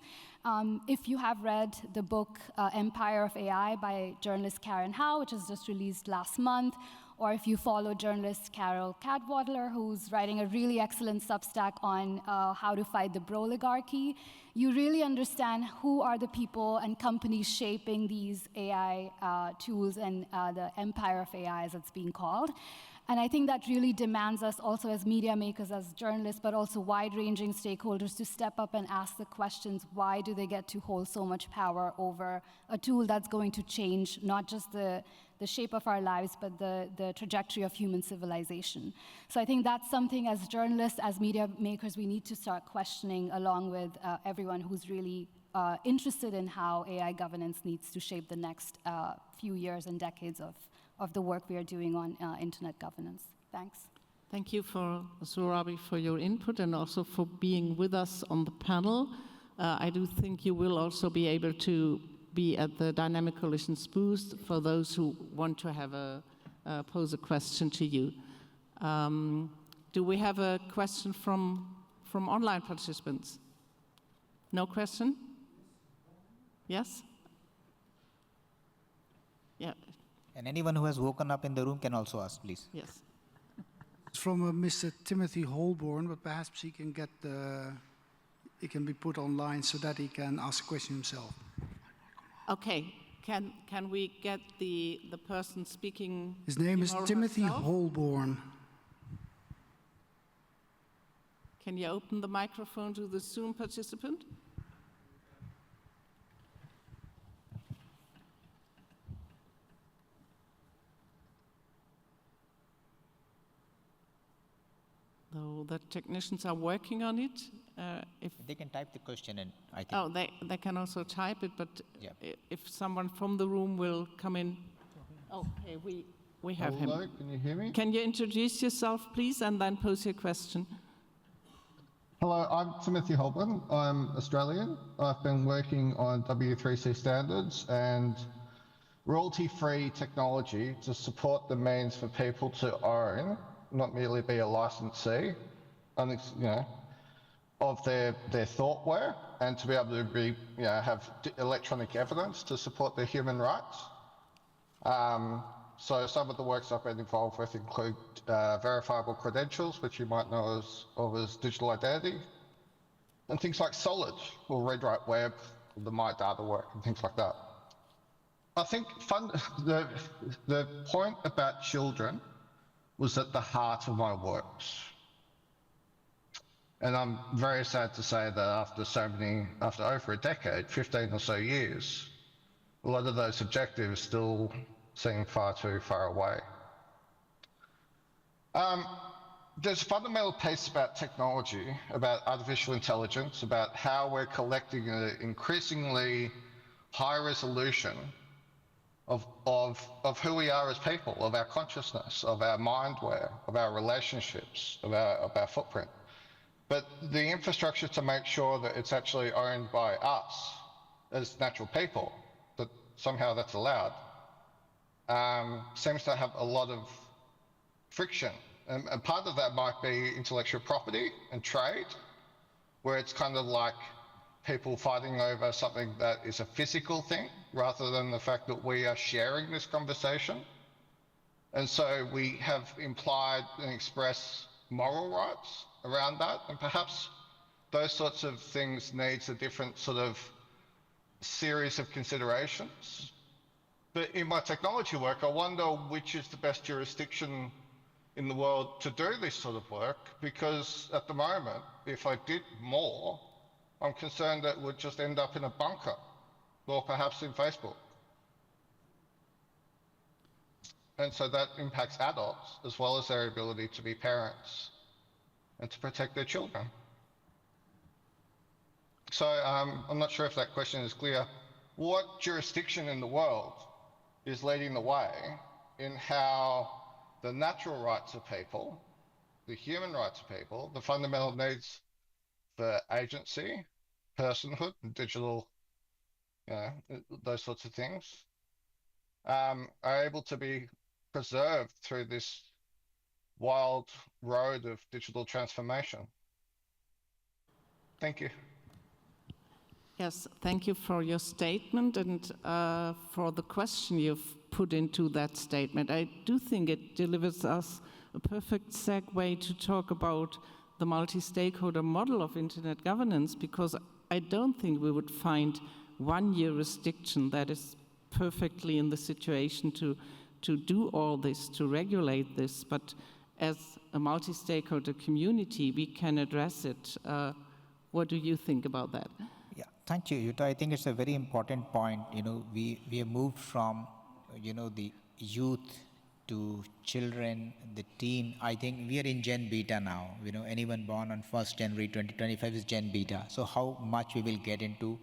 If you have read the book Empire of AI by journalist Karen Howe, which was just released last month, or if you follow journalist Carol Cadwallader, who's writing a really excellent Substack on how to fight the bro-oligarchy, you really understand who are the people and companies shaping these AI tools and the empire of AI, as it's being called. And I think that really demands us also as media makers, as journalists, but also wide-ranging stakeholders to step up and ask the questions, why do they get to hold so much power over a tool that's going to change not just the shape of our lives, but the trajectory of human civilization. So I think that's something as journalists, as media makers, we need to start questioning along with everyone who's really interested in how AI governance needs to shape the next few years and decades of the work we are doing on internet governance. Thanks. Thank you, Surabi, for your input and also for being with us on the panel. I do think you will also be able to be at the Dynamic Coalitions booth for those who want to have pose a question to you. Do we have a question from online participants? No question? Yes? Yeah. And anyone who has woken up in the room can also ask, please. Yes. It's from Mr. Timothy Holborn, but perhaps he can get it can be put online so that he can ask a question himself. Okay. Can we get the person speaking? His name is Timothy Holborn. Can you open the microphone to the Zoom participant? So the technicians are working on it. If they can type the question, and I think. Oh, they can also type it, but yeah. If someone from the room will come in. Okay, we have him. Hello, can you hear me? Can you introduce yourself, please, and then pose your question? Hello, I'm Timothy Holborn. I'm Australian. I've been working on W3C standards and royalty-free technology to support the means for people to own, not merely be a licensee, of their thoughtware, and to be able to have electronic evidence to support their human rights. So some of the works I've been involved with include verifiable credentials, which you might know as digital identity, and things like Solid or Read-Write Web, the My Data work, and things like that. I think the point about children was at the heart of my works. And I'm very sad to say that after over a decade, 15 or so years, a lot of those objectives still seem far too far away. There's a fundamental piece about technology, about artificial intelligence, about how we're collecting an increasingly high resolution of who we are as people, of our consciousness, of our mindware, of our relationships, of our footprint. But the infrastructure to make sure that it's actually owned by us as natural people, that somehow that's allowed, seems to have a lot of friction. And part of that might be intellectual property and trade, where it's kind of like people fighting over something that is a physical thing rather than the fact that we are sharing this conversation. And so we have implied and expressed moral rights around that, and perhaps those sorts of things needs a different sort of series of considerations. But in my technology work, I wonder which is the best jurisdiction in the world to do this sort of work, because at the moment, if I did more, I'm concerned that it would just end up in a bunker, or perhaps in Facebook. And so that impacts adults as well as their ability to be parents and to protect their children. So I'm not sure if that question is clear. What jurisdiction in the world is leading the way in how the natural rights of people, the human rights of people, the fundamental needs for agency, personhood, and digital, those sorts of things, are able to be preserved through this wild road of digital transformation? Thank you. Yes, thank you for your statement and for the question you've put into that statement. I do think it delivers us a perfect segue to talk about the multi-stakeholder model of internet governance, because I don't think we would find one jurisdiction that is perfectly in the situation to do all this, to regulate this, but as a multi-stakeholder community, we can address it. What do you think about that? Yeah, thank you, Jutta. I think it's a very important point. We have moved from, the youth to children, the teen. I think we are in Gen Beta now. Anyone born on 1st January 2025 is Gen Beta. So how much we will get into?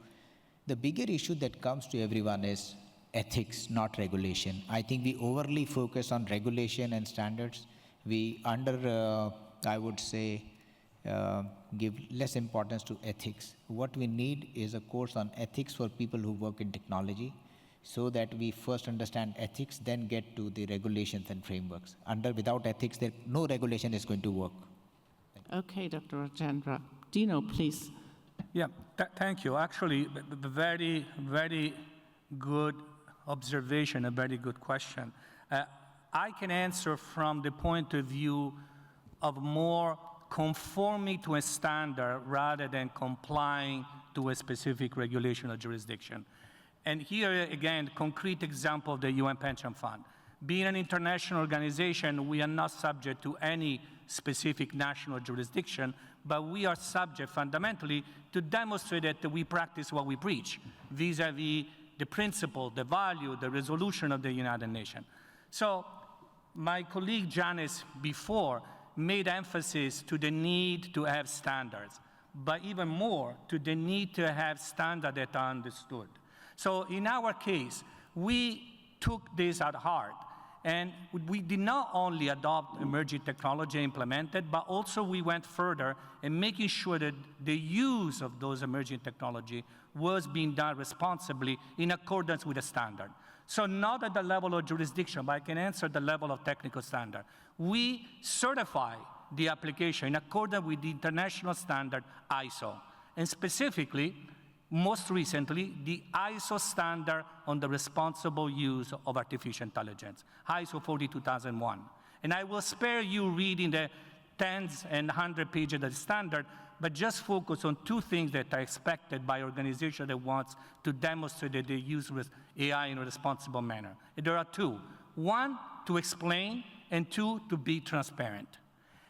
The bigger issue that comes to everyone is ethics, not regulation. I think we overly focus on regulation and standards. We I would say, give less importance to ethics. What we need is a course on ethics for people who work in technology, so that we first understand ethics, then get to the regulations and frameworks. Without ethics, no regulation is going to work. Okay, Dr. Rajendra. Dino, please. Yeah, thank you. Actually, a very, very good observation, a very good question. I can answer from the point of view of more conforming to a standard rather than complying to a specific regulation or jurisdiction. And here, again, concrete example of the UN Pension Fund. Being an international organization, we are not subject to any specific national jurisdiction, but we are subject fundamentally to demonstrate that we practice what we preach, vis-a-vis the principle, the value, the resolution of the United Nations. So my colleague Janice before made emphasis to the need to have standards, but even more to the need to have standards that are understood. So in our case, we took this at heart, and we did not only adopt emerging technology and implement it, but also we went further in making sure that the use of those emerging technology was being done responsibly in accordance with the standard. So not at the level of jurisdiction, but I can answer the level of technical standard. We certify the application in accordance with the international standard ISO, and specifically, most recently, the ISO standard on the responsible use of artificial intelligence, ISO 42001. And I will spare you reading the tens and 100 pages of the standard, but just focus on two things that are expected by organizations that wants to demonstrate that they use AI in a responsible manner. And there are two. One, to explain, and two, to be transparent.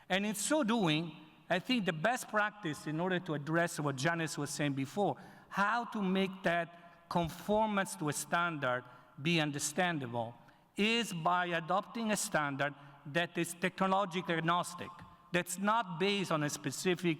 And in so doing, I think the best practice in order to address what Janice was saying before, how to make that conformance to a standard be understandable, is by adopting a standard that is technologically agnostic, that's not based on a specific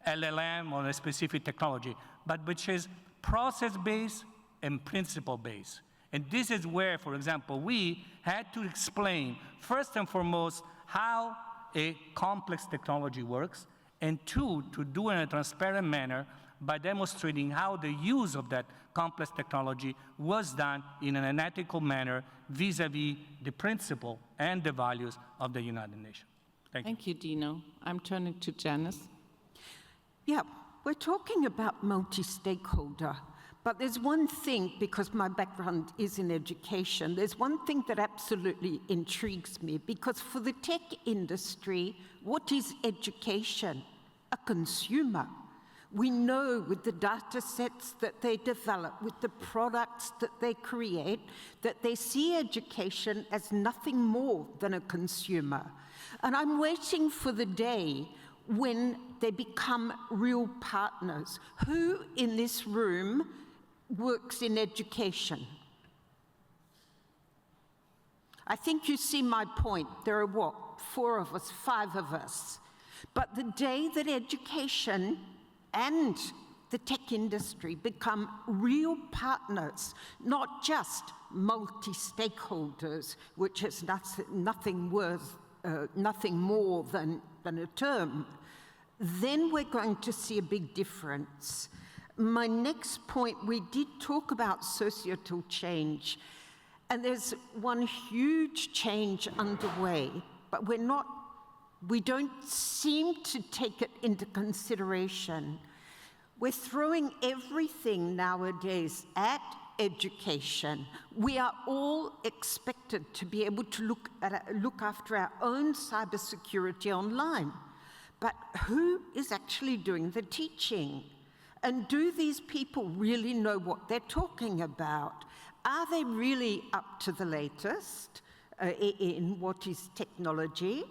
LLM or a specific technology, but which is process-based and principle-based. And this is where, for example, we had to explain, first and foremost, how a complex technology works, and two, to do it in a transparent manner by demonstrating how the use of that complex technology was done in an ethical manner vis-a-vis the principle and the values of the United Nations. Thank you. Thank you, Dino. I'm turning to Janice. Yeah, We're talking about multi-stakeholder, but there's one thing, because my background is in education, there's one thing that absolutely intrigues me, because for the tech industry, what is education? A consumer. We know with the data sets that they develop, with the products that they create, that they see education as nothing more than a consumer. And I'm waiting for the day when they become real partners. Who in this room works in education? I think you see my point. There are what, 4 of us, 5 of us. But the day that education and the tech industry become real partners, not just multi-stakeholders, which is nothing more than a term, then we're going to see a big difference. My next point, we did talk about societal change, and there's one huge change underway, but we don't seem to take it into consideration. We're throwing everything nowadays at education. We are all expected to be able to look after our own cybersecurity online. But who is actually doing the teaching? And do these people really know what they're talking about? Are they really up to the latest in what is technology?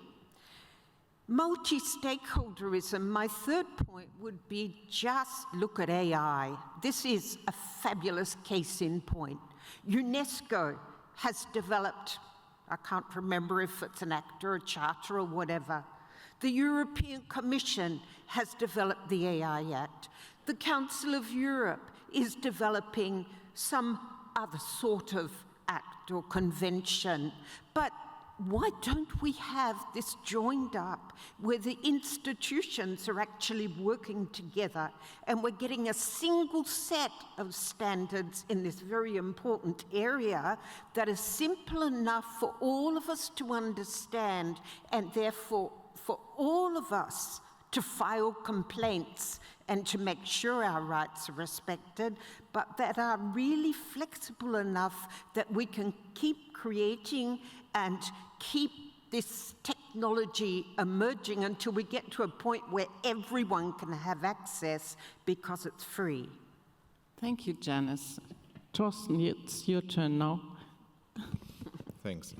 Multi-stakeholderism, my third point would be just look at AI. This is a fabulous case in point. UNESCO has developed, I can't remember if it's an act or a charter or whatever. The European Commission has developed the AI Act. The Council of Europe is developing some other sort of act or convention. But why don't we have this joined up where the institutions are actually working together and we're getting a single set of standards in this very important area that is simple enough for all of us to understand and therefore for all of us to file complaints and to make sure our rights are respected, but that are really flexible enough that we can keep creating and keep this technology emerging until we get to a point where everyone can have access because it's free. Thank you, Janice. Thorsten, it's your turn now. Thanks.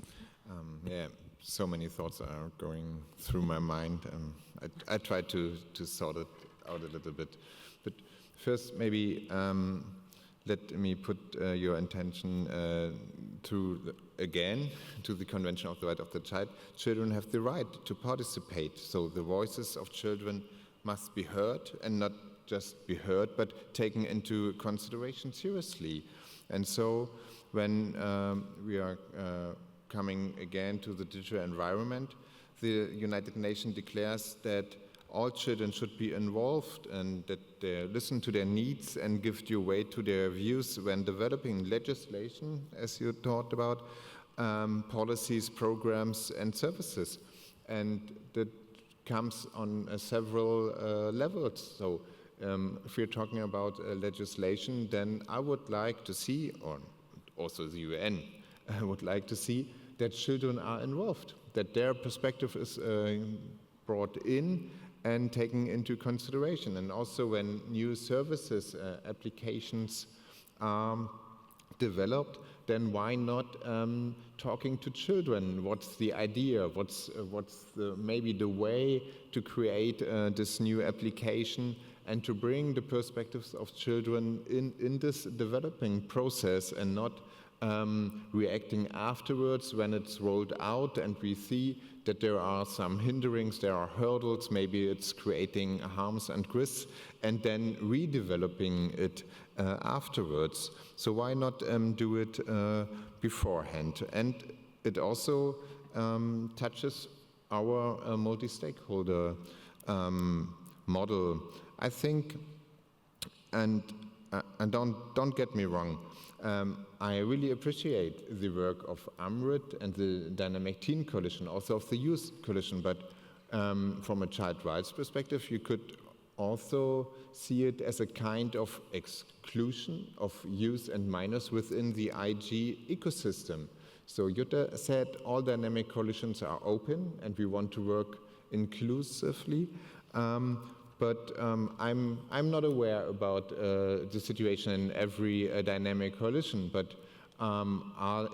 Yeah, so many thoughts are going through my mind. I try to sort it out a little bit. But first, maybe let me put your attention again to the Convention of the Right of the Child. Children have the right to participate, so the voices of children must be heard, and not just be heard, but taken into consideration seriously. And so when we are coming again to the digital environment, the United Nations declares that all children should be involved and that they listen to their needs and give due weight to their views when developing legislation, as you talked about, policies, programs, and services. And that comes on several levels. So if we're talking about legislation, then I would like to see, or also the UN would like to see, that children are involved, that their perspective is brought in and taken into consideration. And also when new services, applications are developed, then why not talking to children? What's the idea? What's maybe the way to create this new application and to bring the perspectives of children in this developing process and not reacting afterwards when it's rolled out and we see that there are some hinderings, there are hurdles, maybe it's creating harms and risks, and then redeveloping it afterwards. So why not do it beforehand? And it also touches our multi-stakeholder model. I think, and don't get me wrong, I really appreciate the work of AMRIT and the Dynamic Teen Coalition, also of the Youth Coalition, but from a child rights perspective, you could also see it as a kind of exclusion of use and minors within the IG ecosystem. So Jutta said all dynamic coalitions are open and we want to work inclusively. But I'm not aware about the situation in every dynamic coalition, but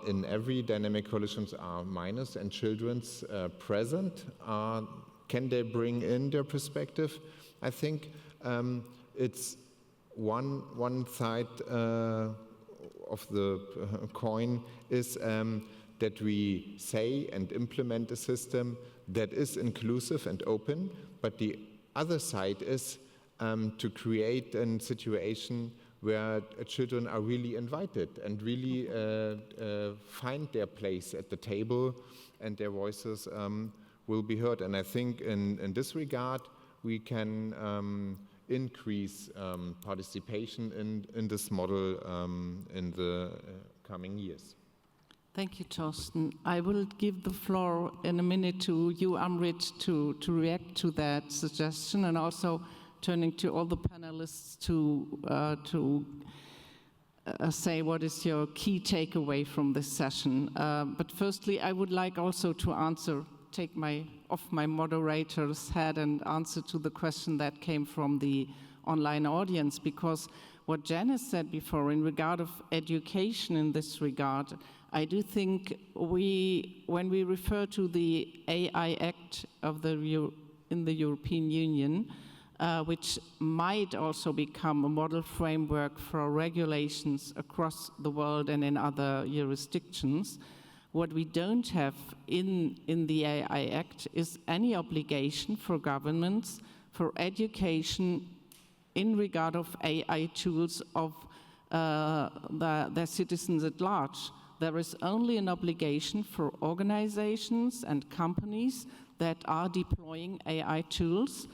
in every dynamic coalitions are minors and children's present? Can they bring in their perspective? I think it's one side of the coin is that we say and implement a system that is inclusive and open, but the other side is to create a situation where children are really invited and really find their place at the table and their voices will be heard. And I think in this regard, we can increase participation in this model in the coming years. Thank you, Torsten. I will give the floor in a minute to you, Amrit, to react to that suggestion, and also turning to all the panelists to say what is your key takeaway from this session. But firstly, I would like also to take off my moderator's hat and answer to the question that came from the online audience, because what Janice said before in regard of education in this regard, I do think when we refer to the AI Act in the European Union, which might also become a model framework for regulations across the world and in other jurisdictions, what we don't have in the AI Act is any obligation for governments for education in regard of AI tools of their citizens at large. There is only an obligation for organizations and companies that are deploying AI tools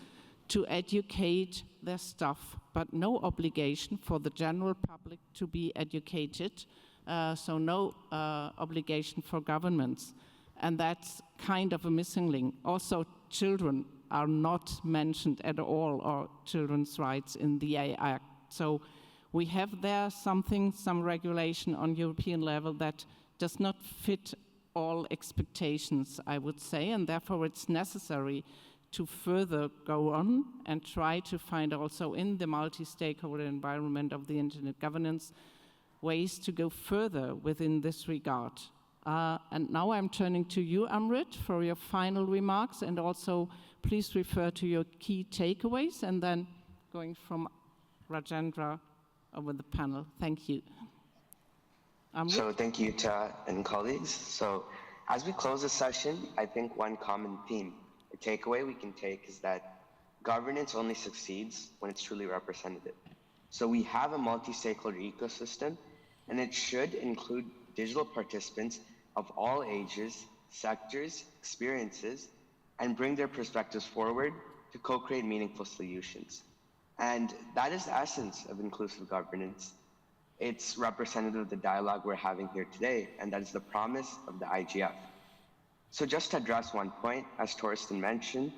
to educate their staff, but no obligation for the general public to be educated, so no obligation for governments. And that's kind of a missing link. Also, children are not mentioned at all, or children's rights in the AI Act. So we have there some regulation on European level that does not fit all expectations, I would say, and therefore it's necessary to further go on and try to find also in the multi-stakeholder environment of the internet governance ways to go further within this regard. And now I'm turning to you, Amrit, for your final remarks, and also please refer to your key takeaways, and then going from Rajendra over the panel. Thank you. So thank you, Jutta and colleagues. So as we close the session, I think one common theme, a takeaway we can take, is that governance only succeeds when it's truly representative. So we have a multi-stakeholder ecosystem, and it should include digital participants of all ages, sectors, experiences, and bring their perspectives forward to co-create meaningful solutions. And that is the essence of inclusive governance. It's representative of the dialogue we're having here today, and that is the promise of the IGF. So just to address one point, as Torsten mentioned,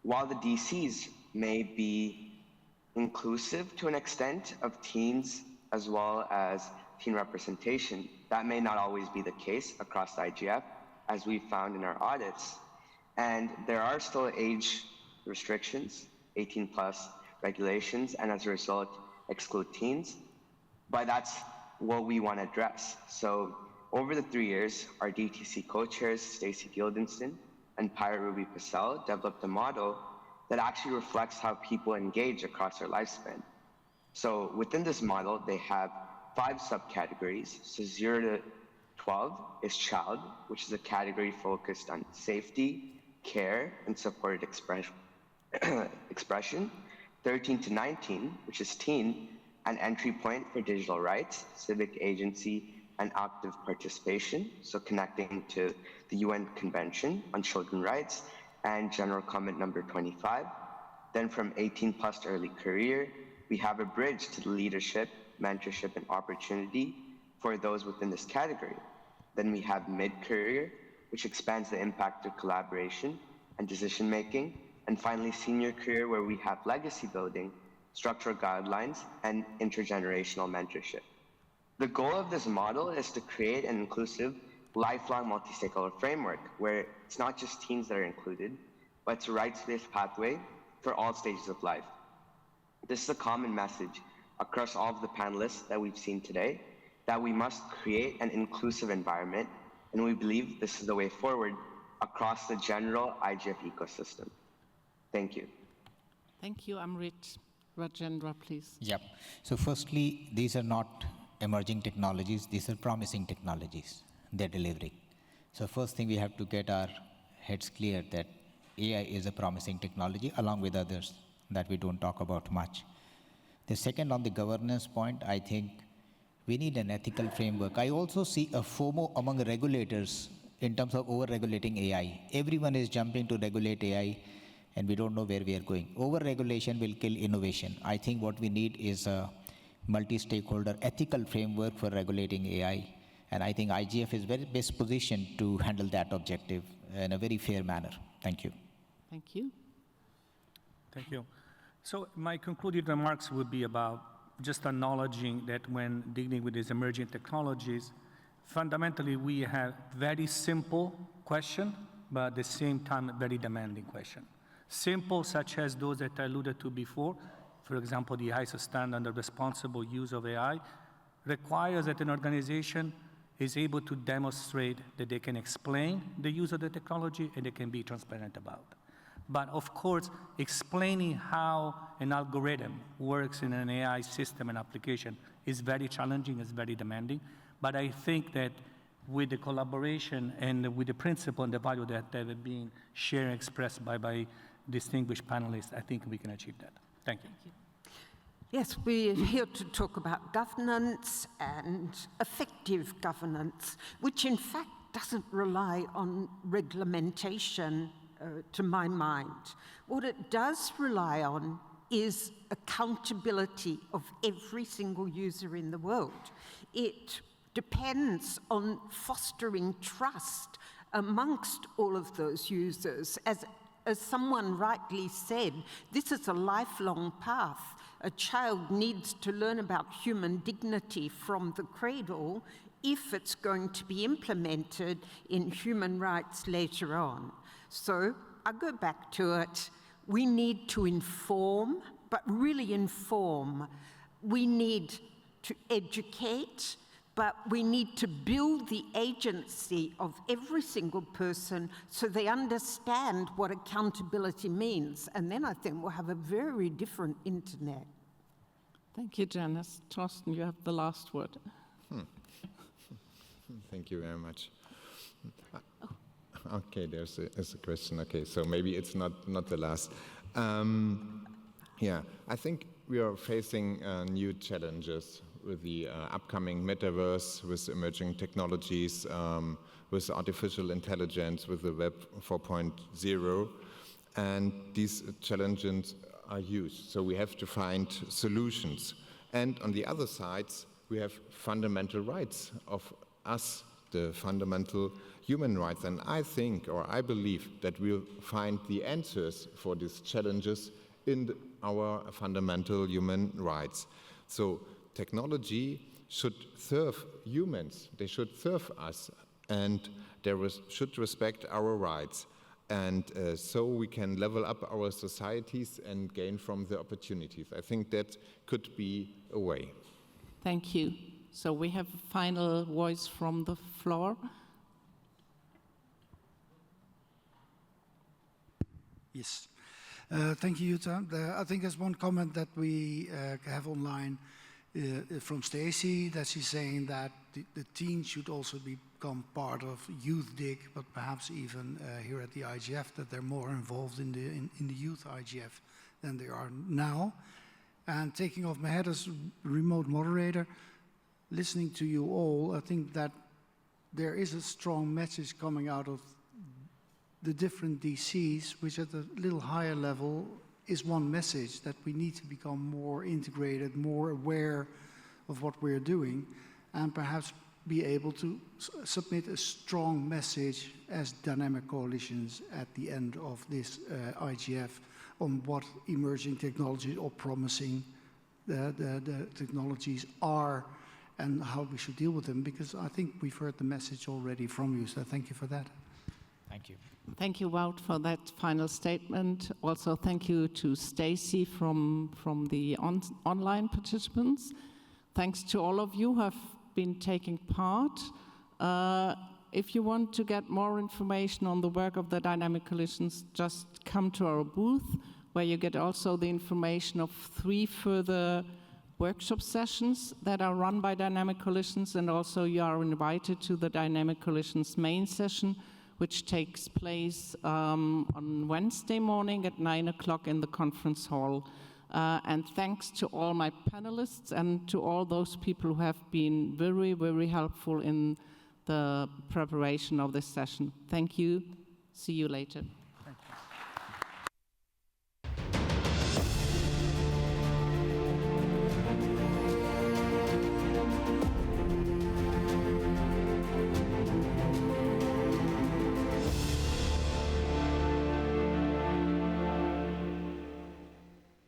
while the DCs may be inclusive to an extent of teens as well as teen representation, that may not always be the case across the IGF, as we found in our audits. And there are still age restrictions, 18 plus regulations, and as a result, exclude teens. But that's what we want to address. So over the 3 years, our DTC co-chairs, Stacey Gildenson and Pyra Ruby Pacell, developed a model that actually reflects how people engage across their lifespan. So within this model, they have 5 subcategories. So 0 to 12 is child, which is a category focused on safety, care, and supported expression. 13 to 19, which is teen, an entry point for digital rights, civic agency, and active participation, so connecting to the UN Convention on Children's Rights, and general comment number 25. Then from 18 plus to early career, we have a bridge to the leadership, mentorship, and opportunity for those within this category. Then we have mid-career, which expands the impact of collaboration and decision-making, And finally, senior career, where we have legacy building, structural guidelines, and intergenerational mentorship. The goal of this model is to create an inclusive, lifelong multi-stakeholder framework where it's not just teens that are included, but it's a rights-based pathway for all stages of life. This is a common message across all of the panelists that we've seen today, that we must create an inclusive environment, and we believe this is the way forward across the general IGF ecosystem. Thank you. Thank you, Amrit. Rajendra, please. Yep. So firstly, these are not emerging technologies, these are promising technologies they're delivering. So first thing, we have to get our heads clear that AI is a promising technology along with others that we don't talk about much. The second, on the governance point, I think we need an ethical framework. I also see a FOMO among regulators in terms of over-regulating AI. Everyone is jumping to regulate AI, and we don't know where we are going. Over-regulation will kill innovation. I think what we need is a multi-stakeholder ethical framework for regulating AI, and I think IGF is very best positioned to handle that objective in a very fair manner. Thank you. Thank you. Thank you. So my concluded remarks would be about just acknowledging that when dealing with these emerging technologies, fundamentally we have very simple question, but at the same time very demanding question. Simple, such as those that I alluded to before. For example, the ISO standard of responsible use of AI requires that an organization is able to demonstrate that they can explain the use of the technology and they can be transparent about it. But of course, explaining how an algorithm works in an AI system and application is very challenging, is very demanding. But I think that with the collaboration and with the principle and the value that have been shared and expressed by distinguished panelists, I think we can achieve that. Thank you. Yes, we're here to talk about governance and effective governance, which in fact doesn't rely on reglementation, to my mind. What it does rely on is accountability of every single user in the world. It depends on fostering trust amongst all of those users. As someone rightly said, this is a lifelong path. A child needs to learn about human dignity from the cradle if it's going to be implemented in human rights later on. So I go back to it. We need to inform, but really inform. We need to educate, but we need to build the agency of every single person so they understand what accountability means. And then I think we'll have a very different internet. Thank you, Janice. Torsten, you have the last word. Thank you very much. Okay, there's a question. Okay, so maybe it's not the last. Yeah, I think we are facing new challenges with the upcoming metaverse, with emerging technologies, with artificial intelligence, with the Web 4.0, and these challenges are huge. So we have to find solutions. And on the other side, we have fundamental rights of us, the fundamental human rights. And I think, or I believe, that we'll find the answers for these challenges in our fundamental human rights. So technology should serve humans, they should serve us, and they should respect our rights. And so we can level up our societies and gain from the opportunities. I think that could be a way. Thank you. So we have a final voice from the floor. Yes. Thank you, Jutta. I think there's one comment that we have online from Stacy, that she's saying that the teens should also become part of Youth Dig, but perhaps even here at the IGF, that they're more involved in the Youth IGF than they are now. And taking off my hat as remote moderator, listening to you all, I think that there is a strong message coming out of the different DCs, which at a little higher level is one message, that we need to become more integrated, more aware of what we're doing, and perhaps be able to submit a strong message as dynamic coalitions at the end of this IGF on what emerging technologies or promising the technologies are and how we should deal with them, because I think we've heard the message already from you, so thank you for that. Thank you. Thank you, Wout, for that final statement. Also, thank you to Stacy from the online participants. Thanks to all of you who have been taking part. If you want to get more information on the work of the Dynamic Coalitions, just come to our booth, where you get also the information of 3 further workshop sessions that are run by Dynamic Coalitions, and also you are invited to the Dynamic Coalitions main session, which takes place on Wednesday morning at 9 o'clock in the conference hall. And thanks to all my panelists and to all those people who have been very, very helpful in the preparation of this session. Thank you. See you later.